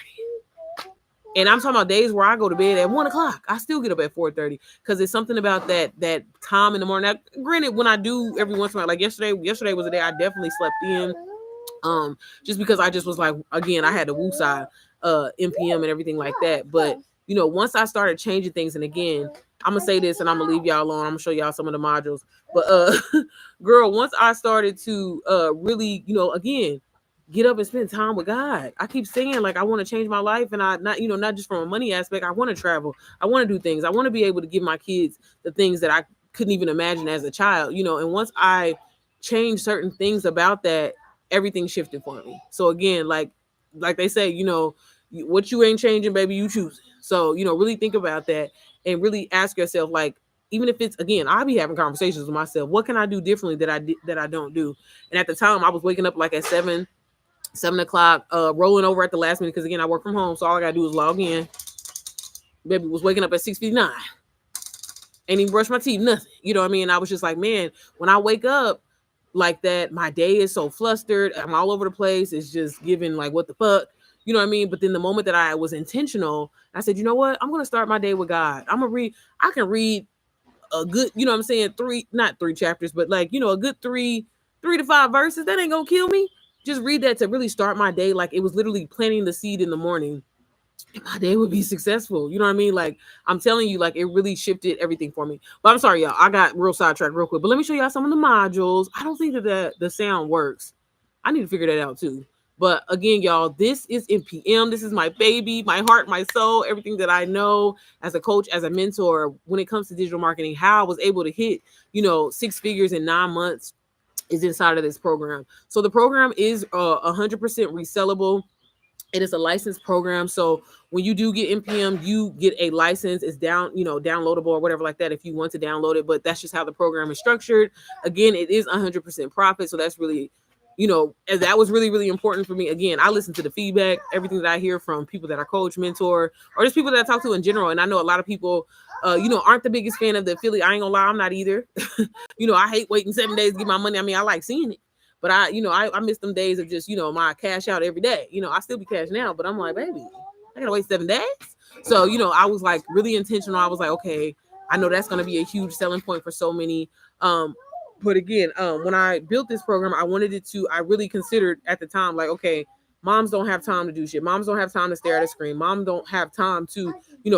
And I'm talking about days where I go to bed at 1:00. I still get up at 4:30, because it's something about that time in the morning. Now, granted, when I do every once in a while, like yesterday was a day I definitely slept in. Just because I just was like, again, I had the woosah, NPM and everything like that. But once I started changing things, and again, I'm gonna say this and I'm gonna leave y'all alone. I'm gonna show y'all some of the modules. But girl, once I started to really, again, get up and spend time with God. I keep saying, like, I want to change my life, and I not just from a money aspect. I want to travel. I want to do things. I want to be able to give my kids the things that I couldn't even imagine as a child, and once I changed certain things about that, everything shifted for me. So again, like they say, what you ain't changing, baby, you choose it. So, really think about that and really ask yourself, like, even if it's, again, I'll be having conversations with myself. What can I do differently that I don't do? And at the time, I was waking up like at 7 o'clock, rolling over at the last minute, because again, I work from home, so all I gotta do is log in. Baby was waking up at 6:59. Ain't even brush my teeth, nothing. You know what I mean? And I was just like, man, when I wake up like that, my day is so flustered. I'm all over the place. It's just giving like, what the fuck? You know what I mean? But then the moment that I was intentional, I said, you know what? I'm gonna start my day with God. I'm gonna read. I can read a good, you know what I'm saying, not 3 chapters, but like, a good 3 to 5 verses. That ain't gonna kill me. Just read that to really start my day. Like, it was literally planting the seed in the morning, and my day would be successful. You know what I mean? Like, I'm telling you, like, it really shifted everything for me. But I'm sorry, y'all. I got real sidetracked real quick. But let me show y'all some of the modules. I don't think that the sound works. I need to figure that out too. But again, y'all, this is NPM. This is my baby, my heart, my soul, everything that I know as a coach, as a mentor, when it comes to digital marketing, how I was able to hit, 6 figures in 9 months is inside of this program. So the program is 100% resellable. It is a licensed program. So when you do get NPM, you get a license. It's downloadable or whatever like that if you want to download it. But that's just how the program is structured. Again, it is 100% profit. So that's really and that was really, really important for me. Again, I listen to the feedback, everything that I hear from people that are coach, mentor, or just people that I talk to in general. And I know a lot of people, aren't the biggest fan of the affiliate. I ain't gonna lie, I'm not either. I hate waiting 7 days to get my money. I mean, I like seeing it, but I miss them days of just, my cash out every day. I still be cashing out, but I'm like, baby, I gotta wait 7 days. So, I was like really intentional. I was like, okay, I know that's gonna be a huge selling point for so many. But again, when I built this program, I really considered at the time, like, okay, moms don't have time to do shit. Moms don't have time to stare at a screen. Mom don't have time to,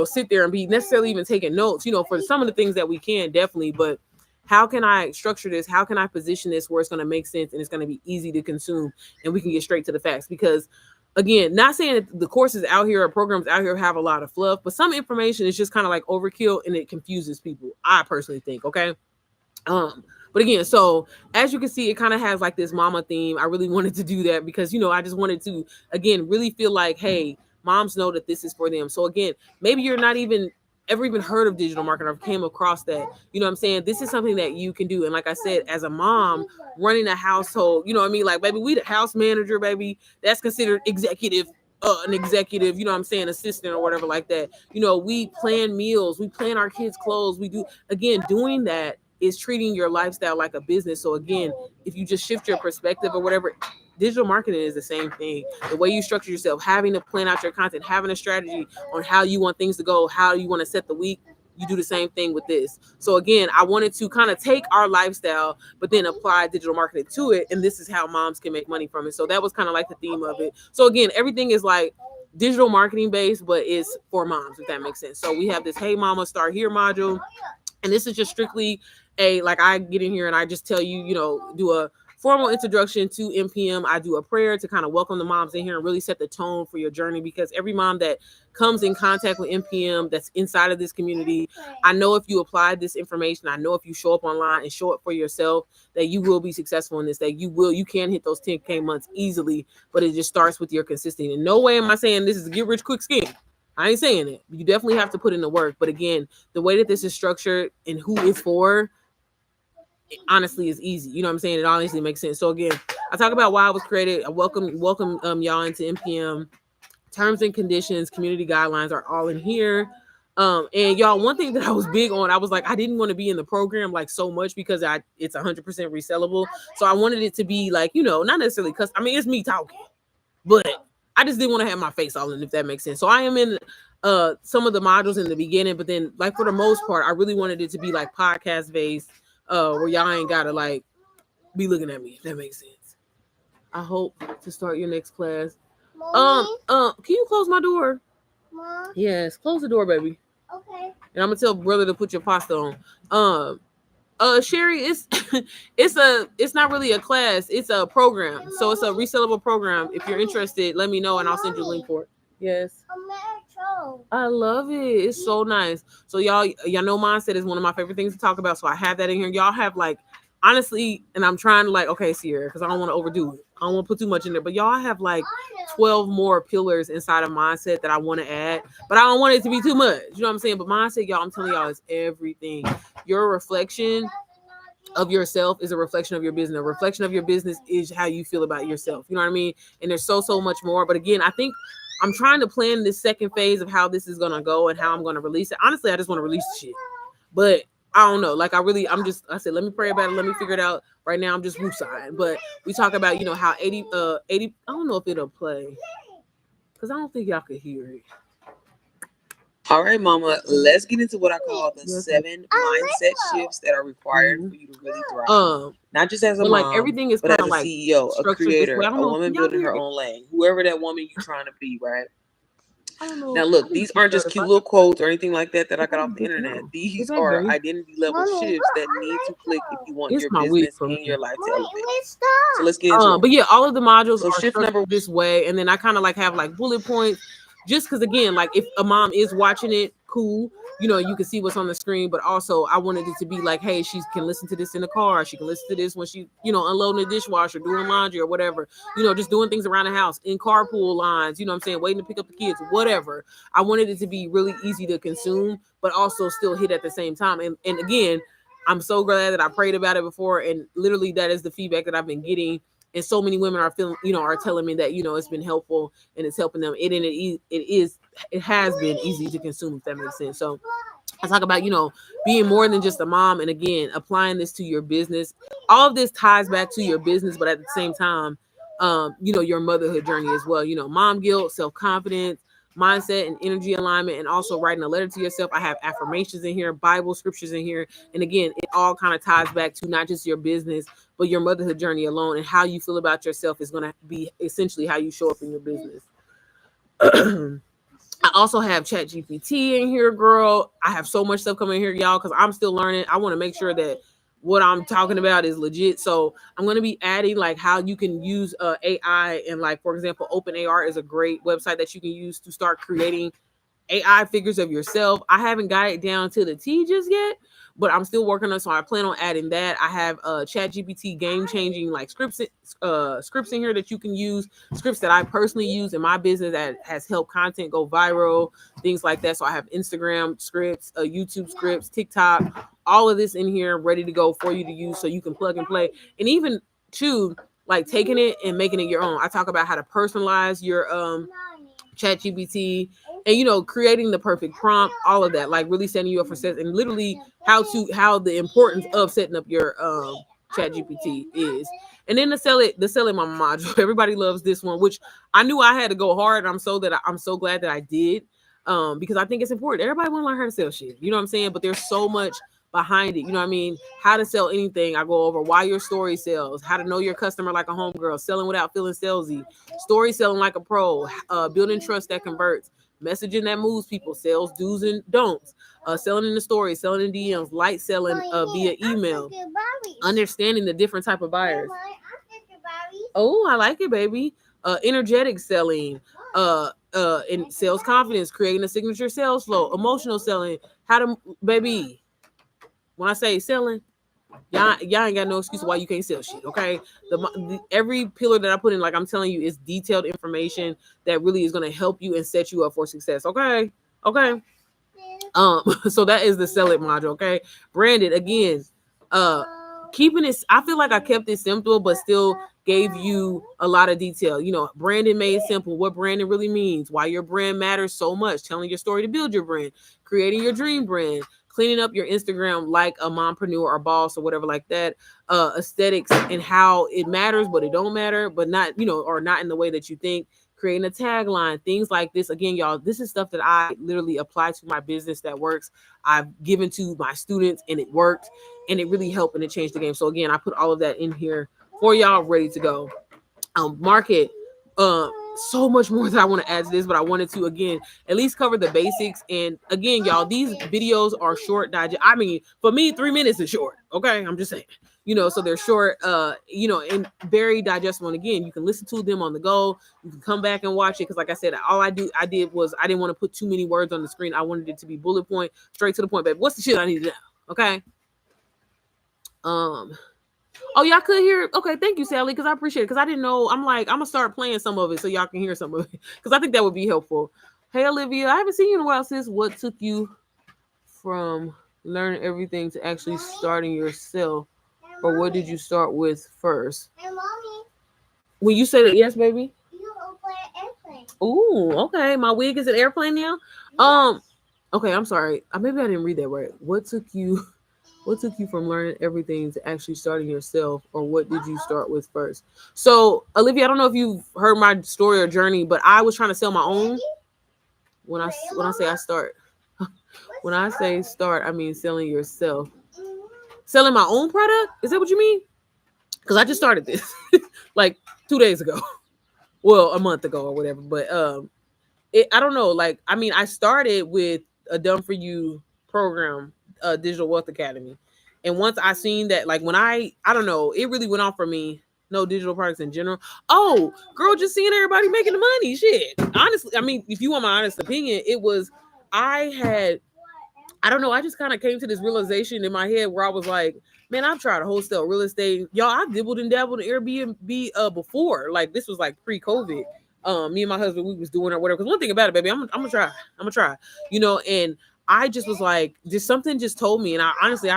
sit there and be necessarily even taking notes, for some of the things that we can, definitely. But how can I structure this? How can I position this where it's going to make sense and it's going to be easy to consume and we can get straight to the facts? Because again, not saying that the courses out here or programs out here have a lot of fluff, but some information is just kind of like overkill and it confuses people. I personally think, okay. But again, so as you can see, it kind of has like this mama theme. I really wanted to do that because, I just wanted to, again, really feel like, hey, moms know that this is for them. So again, maybe you're not ever even heard of digital marketing or came across that. You know what I'm saying? This is something that you can do. And like I said, as a mom running a household, you know what I mean? Like, baby, we the house manager, baby. That's considered executive. An executive, you know what I'm saying, assistant or whatever like that. We plan meals, we plan our kids' clothes. We do, again, doing that is treating your lifestyle like a business. So again, if you just shift your perspective or whatever, digital marketing is the same thing. The way you structure yourself, having to plan out your content, having a strategy on how you want things to go, how you want to set the week, you do the same thing with this. So again, I wanted to kind of take our lifestyle, but then apply digital marketing to it. And this is how moms can make money from it. So that was kind of like the theme of it. So again, everything is like digital marketing based, but it's for moms, if that makes sense. So we have this Hey Mama Start Here module. And this is just strictly like I get in here and I just tell you, do a formal introduction to MPM. I do a prayer to kind of welcome the moms in here and really set the tone for your journey, because every mom that comes in contact with MPM that's inside of this community, I know if you apply this information, I know if you show up online and show it for yourself, that you will be successful in this, that you can hit those 10K months easily, but it just starts with your consistency. In no way am I saying this is a get rich quick scheme. I ain't saying it. You definitely have to put in the work. But again, the way that this is structured and who it's for, it honestly is easy. You know what I'm saying? It honestly makes sense. So again, I talk about why it was created. I welcome y'all into MPM. Terms and conditions, community guidelines are all in here. And y'all, one thing that I was big on, I was like, I didn't want to be in the program like so much because it's 100% resellable. So I wanted it to be like, not necessarily because it's me talking, but I just didn't want to have my face all in, if that makes sense. So I am in some of the modules in the beginning, but then like for the most part, I really wanted it to be like podcast based, where y'all ain't gotta like be looking at me, if that makes sense. I hope to start your next class. Mommy? Can you close my door? Mom? Yes, close the door, baby. Okay. And I'm gonna tell brother to put your pasta on. Sherry, it's not really a class, it's a program. So it's a resellable program. If you're interested, let me know and I'll send you a link for it. Yes. I love it. It's so nice. So y'all know mindset is one of my favorite things to talk about. So I have that in here. Y'all have like, honestly, and I'm trying to like, okay, Sierra, because I don't want to overdo it. I don't want to put too much in there, but y'all have like 12 more pillars inside of mindset that I want to add, but I don't want it to be too much. You know what I'm saying? But mindset, y'all, I'm telling y'all, is everything. Your reflection of yourself is a reflection of your business. A reflection of your business is how you feel about yourself. You know what I mean? And there's so much more. But again, I think I'm trying to plan this second phase of how this is going to go and how I'm going to release it. Honestly, I just want to release the shit. But I don't know. Like I said, let me pray about it. Let me figure it out. Right now, I'm just woosahing. But we talk about, how 80, I don't know if it'll play. Because I don't think y'all could hear it. All right, Mama, let's get into what I call the 7 mindset shifts that are required for you to really thrive. Not just as a mom, like everything is but as a like CEO, a creator, a woman building her own lane, whoever that woman you're trying to be, right? Now, look, these aren't just cute little quotes or anything like that I got off the internet. These are identity level shifts that need to click if you want your business and your life to elevate. So let's get into it. But yeah, all of the modules are shift number this way, and then I kind of like have like bullet points. Just because, again, like if a mom is watching it, cool, you can see what's on the screen. But also, I wanted it to be like, hey, she can listen to this in the car. She can listen to this when she, unloading the dishwasher, doing laundry or whatever, just doing things around the house, in carpool lines, what I'm saying, waiting to pick up the kids, whatever. I wanted it to be really easy to consume, but also still hit at the same time. And again, I'm so glad that I prayed about it before. And literally, that is the feedback that I've been getting. and so many women are feeling, are telling me that, it's been helpful and it's helping them. It has been easy to consume, if that makes sense. So I talk about, being more than just a mom, and again, applying this to your business. All of this ties back to your business, but at the same time, your motherhood journey as well. Mom guilt, self-confidence, mindset, and energy alignment, and also writing a letter to yourself. I have affirmations in here, Bible scriptures in here, and again, it all kind of ties back to not just your business, but your motherhood journey alone, and how you feel about yourself is going to be essentially how you show up in your business. I also have ChatGPT in here, girl. I have so much stuff coming in here, y'all, because I'm still learning. I want to make sure that what I'm talking about is legit. So I'm going to be adding like how you can use AI, and like, for example, OpenAR is a great website that you can use to start creating AI figures of yourself. I haven't got it down to the T just yet, but I'm still working on it. So I plan on adding that. I have ChatGPT game-changing like scripts in here that you can use, scripts that I personally use in my business that has helped content go viral, things like that. So I have Instagram scripts, YouTube scripts, TikTok, all of this in here ready to go for you to use, so you can plug and play, and even too, like taking it and making it your own. I talk about how to personalize your ChatGPT, and creating the perfect prompt, all of that, like really setting you up for success, and literally how the importance of setting up your ChatGPT is. And then the sell it mama module. Everybody loves this one, which I knew I had to go hard. I'm so glad that I did, because I think it's important. Everybody want to learn how to sell shit. You know what I'm saying? But there's so much behind it. You know what I mean? How to sell anything. I go over why your story sells, how to know your customer like a homegirl, selling without feeling salesy, story selling like a pro, building trust that converts, messaging that moves people, sales do's and don'ts, selling in the story, selling in DMs, light selling via email, understanding the different type of buyers. Oh, I like it, baby. Energetic selling, and sales confidence, creating a signature sales flow, emotional selling, how to, baby. When I say selling, y'all ain't got no excuse why you can't sell shit, okay? Every pillar that I put in, like I'm telling you, is detailed information that really is going to help you and set you up for success, okay? Okay. So that is the sell it module, okay? Branded, again, keeping it, I feel like I kept it simple, but still gave you a lot of detail. Branding made simple, what branding really means, why your brand matters so much, telling your story to build your brand, creating your dream brand, cleaning up your Instagram like a mompreneur or boss or whatever like that, aesthetics and how it matters, but it don't matter, but not, or not in the way that you think, creating a tagline, things like this. Again, y'all, this is stuff that I literally apply to my business that works. I've given to my students and it worked, and it really helped, and it changed the game. So again, I put all of that in here for y'all ready to go. Market, so much more that I want to add to this, but I wanted to, again, at least cover the basics. And again, y'all, these videos are short digest. I mean, for me, 3 minutes is short. Okay. I'm just saying, so they're short, and very digestible. And again, you can listen to them on the go. You can come back and watch it. Cause like I said, all I did was I didn't want to put too many words on the screen. I wanted it to be bullet point, straight to the point, baby. What's the shit I need to know? Okay. Oh, y'all could hear. Okay, thank you, Sally, because I appreciate it. Because I didn't know. I'm like, I'm gonna start playing some of it so y'all can hear some of it. Because I think that would be helpful. Hey, Olivia, I haven't seen you in a while, sis. What took you from learning everything to actually starting yourself, or what did you start with first? Hey, Mommy. When you say that, yes, baby. You go play an airplane. Ooh, okay. My wig is an airplane now. Yes. Okay, I'm sorry. Maybe I didn't read that right. What took you from learning everything to actually starting yourself, or what did you start with first? So, Olivia, I don't know if you've heard my story or journey, but I was trying to sell my own. When I say I start, when I say start, I mean selling yourself. Selling my own product? Is that what you mean? Because I just started this like 2 days ago. Well, a month ago or whatever. But I don't know. Like, I mean, I started with a Done For You program, Digital Wealth Academy. And once I seen that, like when I don't know, it really went off for me. No, digital products in general. Oh, girl, just seeing everybody making the money. Shit. Honestly, I mean, if you want my honest opinion, it was, I don't know, I just kind of came to this realization in my head where I was like, man, I've tried to wholesale real estate. Y'all, I've dibbled and dabbled in Airbnb before. Like, this was like pre-COVID. Me and my husband, we was doing it or whatever. Because one thing about it, baby, I'm gonna try. And I just was like, something just told me, and I honestly,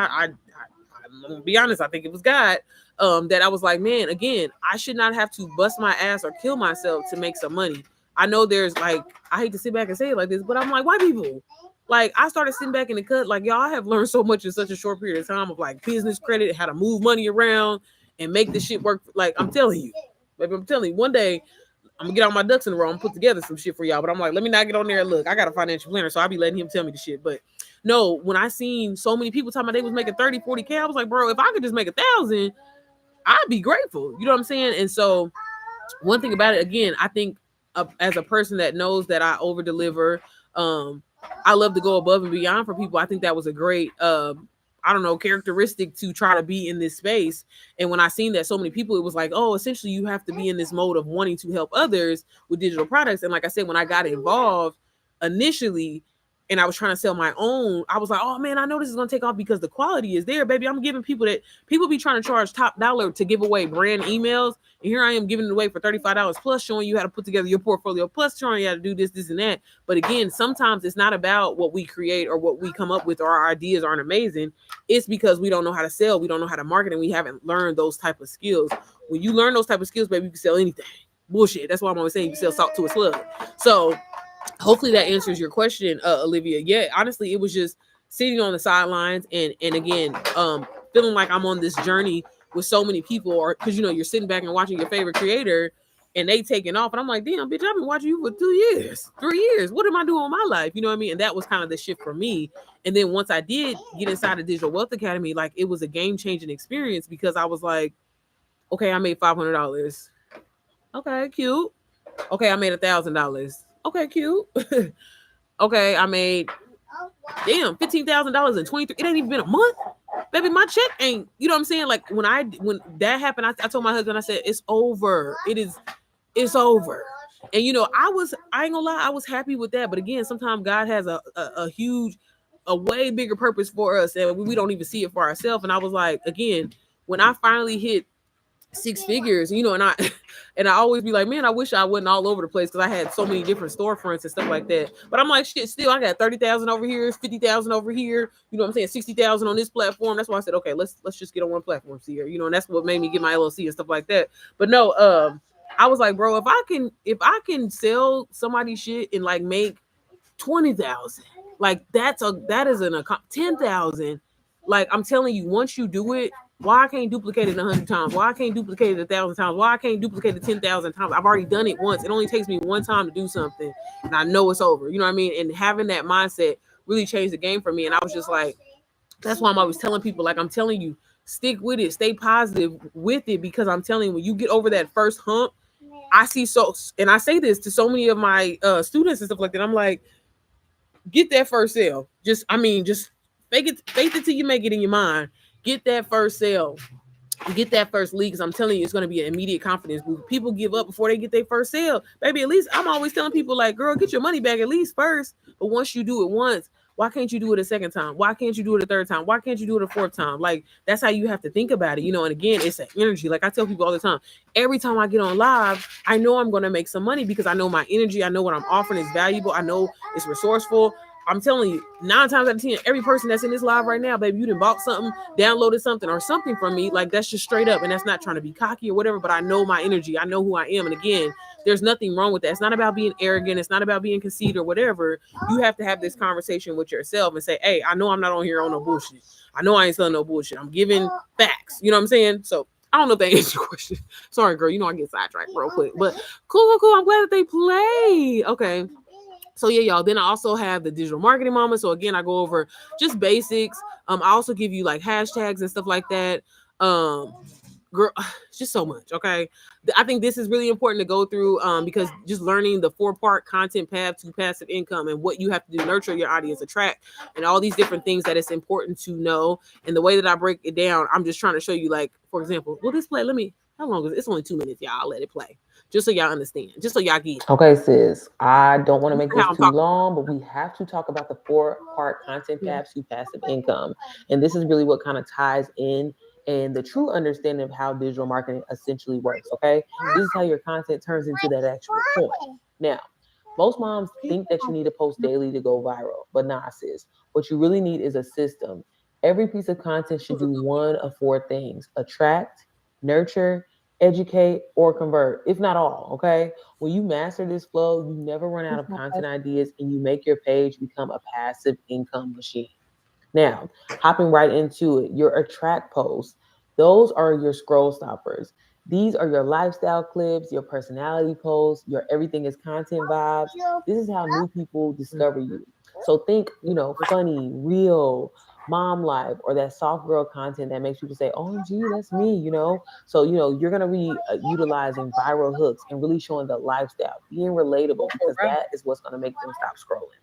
I'm gonna be honest, I think it was God. That I was like, man, again, I should not have to bust my ass or kill myself to make some money. I know there's like, I hate to sit back and say it like this, but I'm like, white people. Like, I started sitting back in the cut, like, y'all, I have learned so much in such a short period of time of like business credit, how to move money around and make this shit work. Like, I'm telling you, baby, I'm telling you, one day I'm gonna get all my ducks in a row and put together some shit for y'all. But I'm like, let me not get on there and look. I got a financial planner, so I'll be letting him tell me the shit. But no, when I seen so many people talking about they was making 30, 40K, I was like, bro, if I could just make 1,000, I'd be grateful. You know what I'm saying? And so one thing about it, again, I think as a person that knows that I over deliver, I love to go above and beyond for people. I think that was a great I don't know, characteristic to try to be in this space. And when I seen that so many people, it was like, oh, essentially you have to be in this mode of wanting to help others with digital products. And like I said, when I got involved initially and I was trying to sell my own, I was like, oh man, I know this is gonna take off because the quality is there, baby. I'm giving people that people be trying to charge top dollar to give away brand emails. And here I am giving it away for $35 plus, showing you how to put together your portfolio, plus showing you how to do this, this, and that. But again, sometimes it's not about what we create or what we come up with or our ideas aren't amazing. It's because we don't know how to sell, we don't know how to market, and we haven't learned those type of skills. When you learn those type of skills, baby, you can sell anything. Bullshit. That's why I'm always saying you can sell salt to a slug. So hopefully that answers your question, Olivia. Yeah, honestly, it was just sitting on the sidelines and again, feeling like I'm on this journey with so many people, or because you're sitting back and watching your favorite creator and they taking off, and I'm like, damn, bitch, I've been watching you for 2 years, 3 years. What am I doing with my life? You know what I mean? And that was kind of the shift for me. And then once I did get inside the Digital Wealth Academy, like it was a game-changing experience because I was like, okay, I made $500. Okay, cute. Okay, I made $1,000. Okay, cute. Okay, I made $15,000 in 23. It ain't even been a month, baby. My check ain't. You know what I'm saying? Like when that happened, I told my husband, I said, it's over. It's over. And I ain't gonna lie, I was happy with that. But again, sometimes God has a huge, a way bigger purpose for us, and we don't even see it for ourselves. And I was like, again, when I finally hit 6 figures, and I and I always be like, man, I wish I wasn't all over the place because I had so many different storefronts and stuff like that. But I'm like, shit, still I got 30,000 over here, 50,000 over here, you know what I'm saying, 60,000 on this platform. That's why I said, okay, let's just get on one platform here, and that's what made me get my LLC and stuff like that. But no, I was like, bro, if I can sell somebody shit and like make 20,000, like that is an 10,000. Like I'm telling you, once you do it, why I can't duplicate it 100 times? Why I can't duplicate it 1,000 times? Why I can't duplicate it 10,000 times? I've already done it once. It only takes me one time to do something, and I know it's over. You know what I mean? And having that mindset really changed the game for me. And I was just like, that's why I'm always telling people, like I'm telling you, stick with it, stay positive with it, because I'm telling you, when you get over that first hump, I see and I say this to so many of my students and stuff like that. I'm like, get that first sale. Just fake it till you make it in your mind. Get that first sale. Get that first lead, because I'm telling you, it's going to be an immediate confidence boost. People give up before they get their first sale. Baby, at least I'm always telling people, like, girl, get your money back at least first. But once you do it once, why can't you do it a second time? Why can't you do it a third time? Why can't you do it a fourth time? Like, that's how you have to think about it, And again, it's an energy. Like I tell people all the time, every time I get on live, I know I'm going to make some money because I know my energy. I know what I'm offering is valuable. I know it's resourceful. I'm telling you, 9 times out of 10, every person that's in this live right now, baby, you done bought something, downloaded something or something from me. Like, that's just straight up. And that's not trying to be cocky or whatever, but I know my energy. I know who I am. And again, there's nothing wrong with that. It's not about being arrogant. It's not about being conceited or whatever. You have to have this conversation with yourself and say, hey, I know I'm not on here on no bullshit. I know I ain't selling no bullshit. I'm giving facts. You know what I'm saying? So I don't know if that answers your question. Sorry, girl. I get sidetracked real quick. But cool. I'm glad that they play. Okay. So yeah, y'all. Then I also have the digital marketing mama. So again, I go over just basics. I also give you like hashtags and stuff like that. Girl, just so much. Okay. I think this is really important to go through because just learning the 4-part content path to passive income and what you have to do, nurture your audience, attract, and all these different things that it's important to know. And the way that I break it down, I'm just trying to show you, like, for example, will this play? How long is it? It's only 2 minutes, y'all. I'll let it play. Just so y'all understand. Just so y'all get it. Okay, sis. I don't want to make this too long, but we have to talk about the 4-part content path to passive income. And this is really what kind of ties in and the true understanding of how digital marketing essentially works, okay? This is how your content turns into that actual point. Now, most moms think that you need to post daily to go viral, but nah, sis. What you really need is a system. Every piece of content should do one of four things: attract, nurture, educate, or convert, if not all. Okay. When you master this flow, you never run out of content ideas and you make your page become a passive income machine. Now, hopping right into it, your attract posts, those are your scroll stoppers. These are your lifestyle clips, your personality posts, your everything is content vibes. This is how new people discover you. So think, funny, real, mom life, or that soft girl content that makes people say, "OMG, that's me." So, you're going to be utilizing viral hooks and really showing the lifestyle, being relatable, because that is what's going to make them stop scrolling.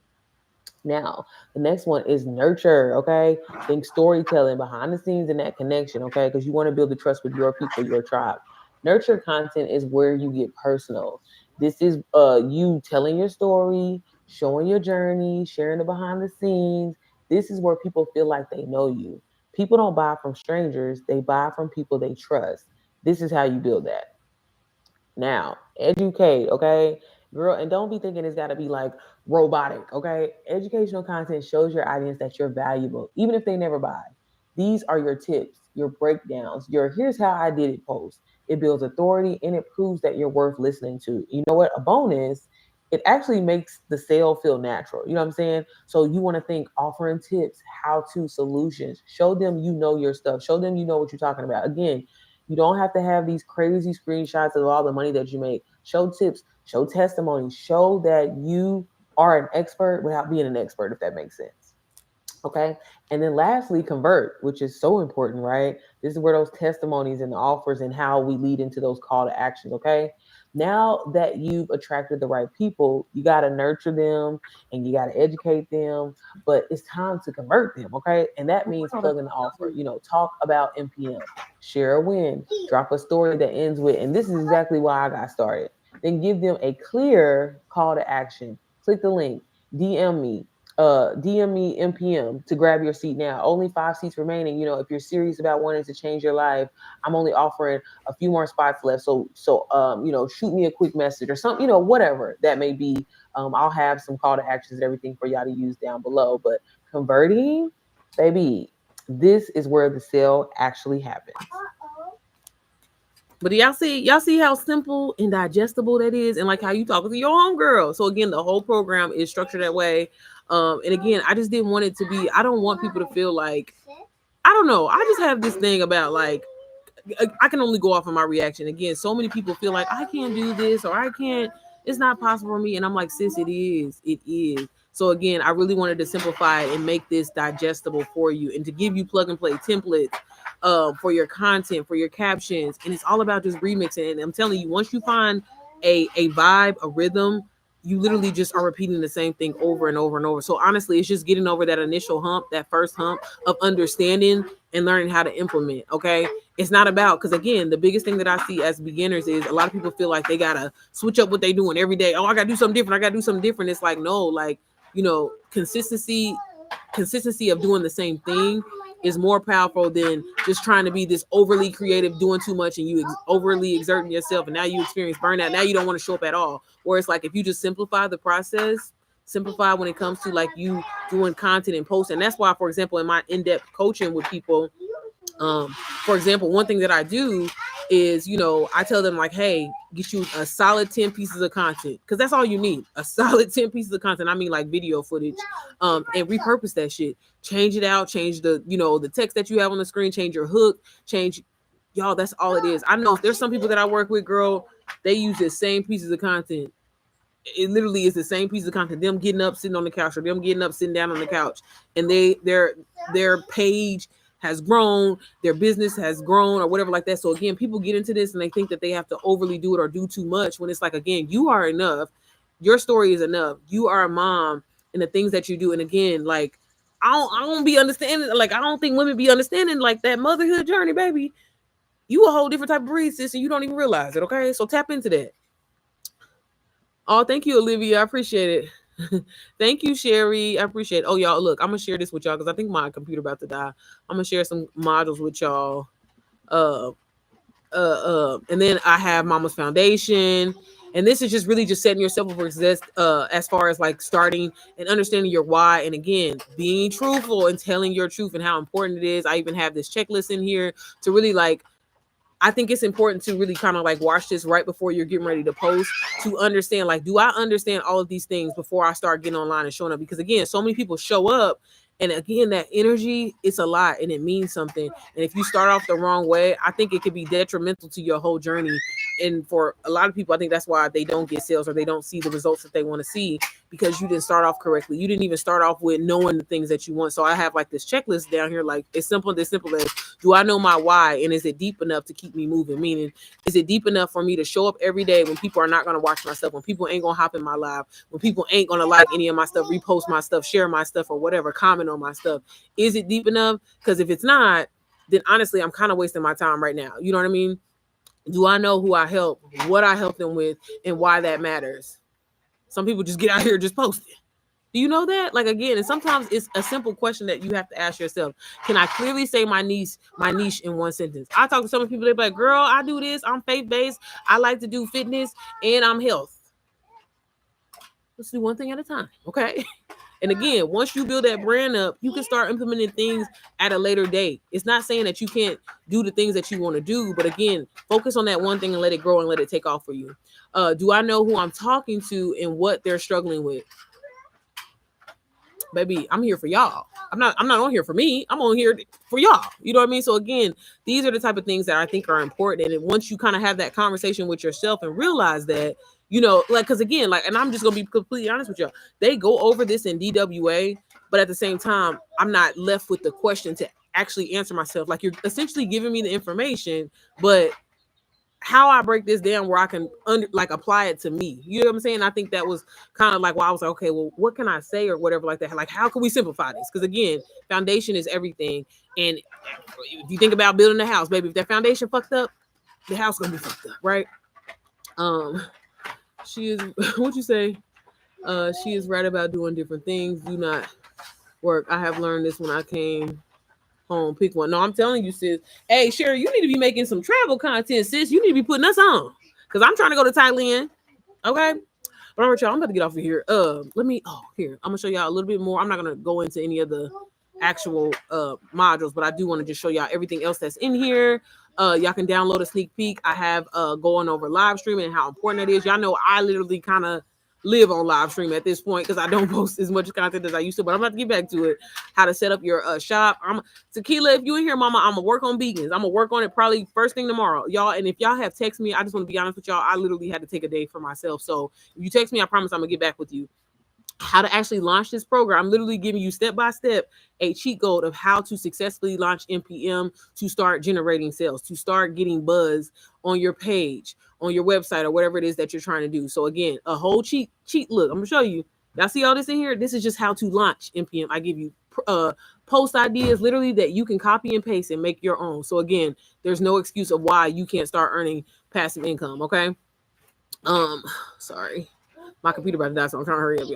Now, the next one is nurture, okay? Think storytelling behind the scenes and that connection, okay? Because you want to build the trust with your people, your tribe. Nurture content is where you get personal. This is you telling your story, showing your journey, sharing the behind the scenes. This is where people feel like they know you. People don't buy from strangers, they buy from people they trust. This is how you build that. Now, educate, okay? Girl, and don't be thinking it's got to be like robotic, okay? Educational content shows your audience that you're valuable, even if they never buy. These are your tips, your breakdowns, your here's how I did it post. It builds authority and it proves that you're worth listening to. You know what? A bonus, it actually makes the sale feel natural. You know what I'm saying? So you want to think offering tips, how to solutions. Show them you know your stuff. Show them you know what you're talking about. Again, you don't have to have these crazy screenshots of all the money that you make. Show tips, show testimonies, show that you are an expert without being an expert, if that makes sense. Okay. And then lastly, convert, which is so important, right? This is where those testimonies and the offers and how we lead into those call to actions. Okay. Now that you've attracted the right people, you got to nurture them and you got to educate them, but it's time to convert them. Okay. And that means plug in the offer, talk about MPM, share a win, drop a story that ends with, and this is exactly why I got started. Then give them a clear call to action. Click the link, DM me, DM me MPM to grab your seat now. Only 5 seats remaining. If you're serious about wanting to change your life, I'm only offering a few more spots left. So, shoot me a quick message or something, whatever that may be. I'll have some call to actions and everything for y'all to use down below. But converting, baby, this is where the sale actually happens. But y'all see how simple and digestible that is, and like how you talk to your homegirl. So again, the whole program is structured that way. And again, I just didn't want it to be. I don't want people to feel like, I don't know. I just have this thing about like, I can only go off of my reaction. Again, so many people feel like I can't do this or I can't. It's not possible for me, and I'm like, sis, it is. It is. So again, I really wanted to simplify it and make this digestible for you, and to give you plug and play templates for your content, for your captions, and it's all about just remixing. And I'm telling you, once you find a vibe, a rhythm, you literally just are repeating the same thing over and over and over. So honestly, it's just getting over that initial hump, that first hump of understanding and learning how to implement. Okay. It's not about, because again, the biggest thing that I see as beginners is a lot of people feel like they gotta switch up what they doing every day. Oh, I gotta do something different. I gotta do something different. It's like, no, like, consistency of doing the same thing is more powerful than just trying to be this overly creative, doing too much, and you overly exerting yourself, and now you experience burnout. Now you don't want to show up at all. Where it's like, if you just simplify the process, simplify when it comes to like you doing content and posting. And that's why, for example, in my in-depth coaching with people, for example, one thing that I do is, I tell them like, hey, get you a solid 10 pieces of content, because that's all you need. A solid 10 pieces of content. I mean, like video footage, and repurpose that shit. Change it out, change the, the text that you have on the screen, change your hook, change, y'all, that's all it is. I know there's some people that I work with, girl, they use the same pieces of content. It literally is the same piece of content. Them getting up, sitting on the couch, or them getting up, sitting down on the couch, and their page has grown, their business has grown, or whatever like that. So again, people get into this and they think that they have to overly do it or do too much, when it's like, again, you are enough. Your story is enough. You are a mom, and the things that you do. And again, like, I don't be understanding. Like, I don't think women be understanding like that motherhood journey, baby. You a whole different type of breed, sis, and you don't even realize it. Okay, so tap into that. Oh, thank you, Olivia. I appreciate it. Thank you, Sherry. I appreciate it. Oh, y'all, look, I'm gonna share this with y'all because I think my computer about to die. I'm gonna share some modules with y'all. And then I have Mama's Foundation, And this is just really just setting yourself up for success as far as like starting and understanding your why. And again, being truthful and telling your truth and how important it is. I even have this checklist in here to really like, I think it's important to really kind of like watch this right before you're getting ready to post to understand, like, do I understand all of these things before I start getting online and showing up? Because again, so many people show up and again, that energy, it's a lot and it means something. And if you start off the wrong way, I think it could be detrimental to your whole journey. And for a lot of people, I think that's why they don't get sales or they don't see the results that they want to see, because you didn't start off correctly. You didn't even start off with knowing the things that you want. So I have like this checklist down here, like it's simple as do I know my why? And is it deep enough to keep me moving? Meaning, is it deep enough for me to show up every day when people are not going to watch my stuff, when people ain't going to hop in my live, when people ain't going to like any of my stuff, repost my stuff, share my stuff or whatever, comment on my stuff? Is it deep enough? Because if it's not, then honestly, I'm kind of wasting my time right now. You know what I mean? Do I know who I help, what I help them with, and why that matters? Some people just get out here just posting. Do you know that? Like, again, and sometimes it's a simple question that you have to ask yourself. Can I clearly say my niche in one sentence? I talk to some people, they're like, girl, I do this. I'm faith-based. I like to do fitness and I'm health. Let's do one thing at a time. Okay. And again, once you build that brand up, you can start implementing things at a later date. It's not saying that you can't do the things that you want to do, but again, focus on that one thing and let it grow and let it take off for you. Do I know who I'm talking to and what they're struggling with? Baby, I'm here for y'all. I'm not on here for me. I'm on here for y'all. You know what I mean? So again, these are the type of things that I think are important. And once you kind of have that conversation with yourself and realize that, you know, like, because again, like, and I'm just gonna be completely honest with y'all, they go over this in DWA, but at the same time, I'm not left with the question to actually answer myself. Like, you're essentially giving me the information, but how I break this down where I can apply it to me. You know what I'm saying? I think that was kind of like why I was like, okay, well, what can I say or whatever like that? Like, how can we simplify this? Because again, foundation is everything. And if you think about building a house, baby, if that foundation fucked up, the house gonna be fucked up, right? She is what you say? She is right about doing different things. Do not work. I have learned this when I came home. Pick one. No, I'm telling you, sis. Hey, Sherry, you need to be making some travel content, sis. You need to be putting us on, because I'm trying to go to Thailand. Okay, but all right, y'all, I'm about to get off of here. Here, I'm gonna show y'all a little bit more. I'm not gonna go into any of the actual modules, but I do want to just show y'all everything else that's in here. Y'all can download a sneak peek. I have going over live streaming and how important that is. Y'all know I literally kind of live on live stream at this point because I don't post as much content as I used to, but I'm about to get back to it. How to set up your shop. Tequila, if you in here, mama, I'm gonna work on vegans. I'm gonna work on it probably first thing tomorrow, y'all. And if y'all have text me, I just want to be honest with y'all, I literally had to take a day for myself. So if you text me, I promise I'm gonna get back with you. How to actually launch this program. I'm literally giving you step by step a cheat code of how to successfully launch NPM, to start generating sales, to start getting buzz on your page, on your website, or whatever it is that you're trying to do. So again, a whole cheat look. I'm gonna show you. Y'all see all this in here? This is just how to launch NPM. I give you post ideas literally that you can copy and paste and make your own. So again, there's no excuse of why you can't start earning passive income. Okay. Sorry. My computer about to die, so I'm trying to hurry up,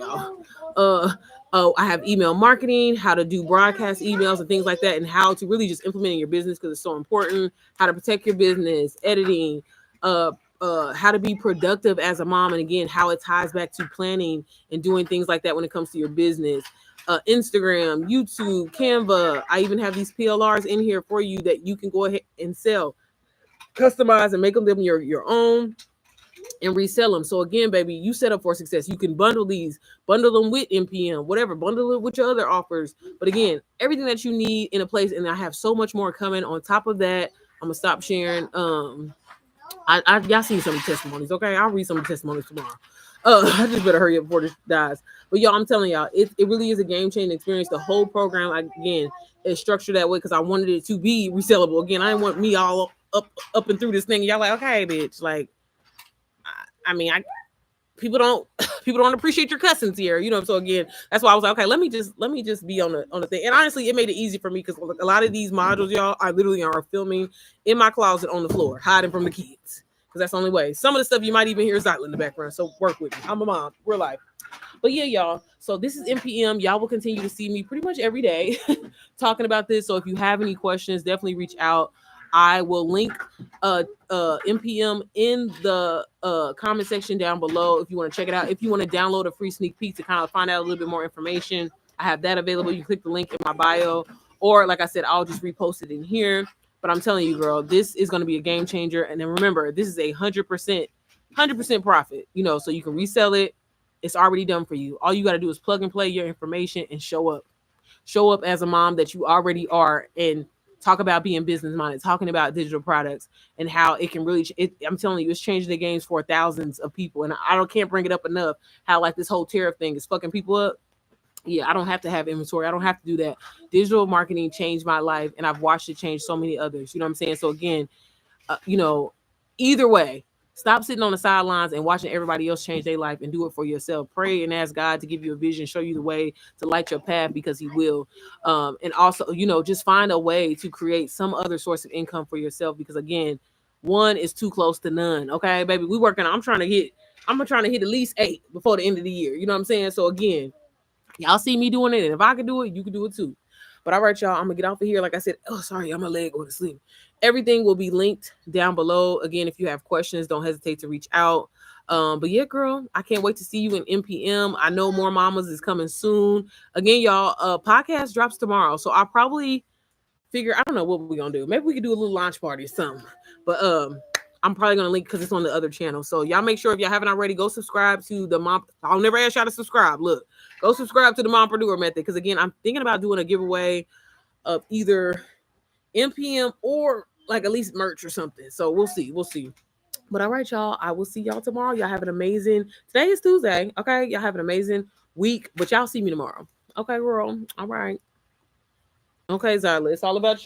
y'all. I have email marketing, how to do broadcast emails and things like that, and how to really just implement in your business because it's so important. How to protect your business, editing, how to be productive as a mom, and again, how it ties back to planning and doing things like that when it comes to your business. Instagram, YouTube, Canva. I even have these PLRs in here for you that you can go ahead and sell, customize, and make them your own, and resell them. So again, baby, you set up for success. You can bundle them with NPM, whatever, bundle it with your other offers. But again, everything that you need in a place, and I have so much more coming on top of that. I'm gonna stop sharing. Y'all see some of the testimonies, okay? I'll read some of the testimonies tomorrow. I just better hurry up before this dies. But y'all, I'm telling y'all, it really is a game-changing experience. The whole program, again, is structured that way because I wanted it to be resellable. Again, I didn't want me all up and through this thing. Y'all like, okay, bitch, like, people don't appreciate your cussings here, you know. So again, that's why I was like, okay, let me just be on the thing. And honestly, it made it easy for me because a lot of these modules, y'all, I literally are filming in my closet on the floor, hiding from the kids, because that's the only way. Some of the stuff you might even hear Zyla in the background. So work with me. I'm a mom, real life. But yeah, y'all. So this is NPM. Y'all will continue to see me pretty much every day talking about this. So if you have any questions, definitely reach out. I will link MPM in the comment section down below if you want to check it out. If you want to download a free sneak peek to kind of find out a little bit more information, I have that available. You click the link in my bio, or like I said, I'll just repost it in here. But I'm telling you, girl, this is going to be a game changer. And then remember, this is a 100% profit, so you can resell it. It's already done for you. All you got to do is plug and play your information and show up as a mom that you already are, and talk about being business minded, talking about digital products and how it can really, I'm telling you, it's changing the games for thousands of people. And can't bring it up enough how like this whole tariff thing is fucking people up. Yeah, I don't have to have inventory. I don't have to do that. Digital marketing changed my life, and I've watched it change so many others. You know what I'm saying? So again, either way, stop sitting on the sidelines and watching everybody else change their life, and do it for yourself. Pray and ask God to give you a vision, show you the way to light your path, because he will. And also, just find a way to create some other source of income for yourself, because again, one is too close to none. Okay, baby, I'm trying to hit at least 8 before the end of the year. You know what I'm saying? So again, y'all see me doing it, and if I can do it, you can do it too. But all right, y'all, I'm gonna get off of here. Like I said, I'm a leg going to sleep. Everything will be linked down below. Again, if you have questions, don't hesitate to reach out. But yeah, girl, I can't wait to see you in MPM. I know More Mamas is coming soon. Again, y'all, podcast drops tomorrow, so I'll probably figure, I don't know what we're gonna do. Maybe we could do a little launch party or something. But I'm probably gonna link because it's on the other channel. So y'all make sure, if y'all haven't already, go subscribe to the Mom. I'll never ask y'all to subscribe. Look, go subscribe to the Mompreneur Method, because again, I'm thinking about doing a giveaway of either MPM or like at least merch or something. So we'll see. But all right, y'all, I will see y'all tomorrow. Y'all have an amazing, today is Tuesday. Okay, y'all have an amazing week, but y'all see me tomorrow. Okay, girl. All right. Okay, Zyla, it's all about you.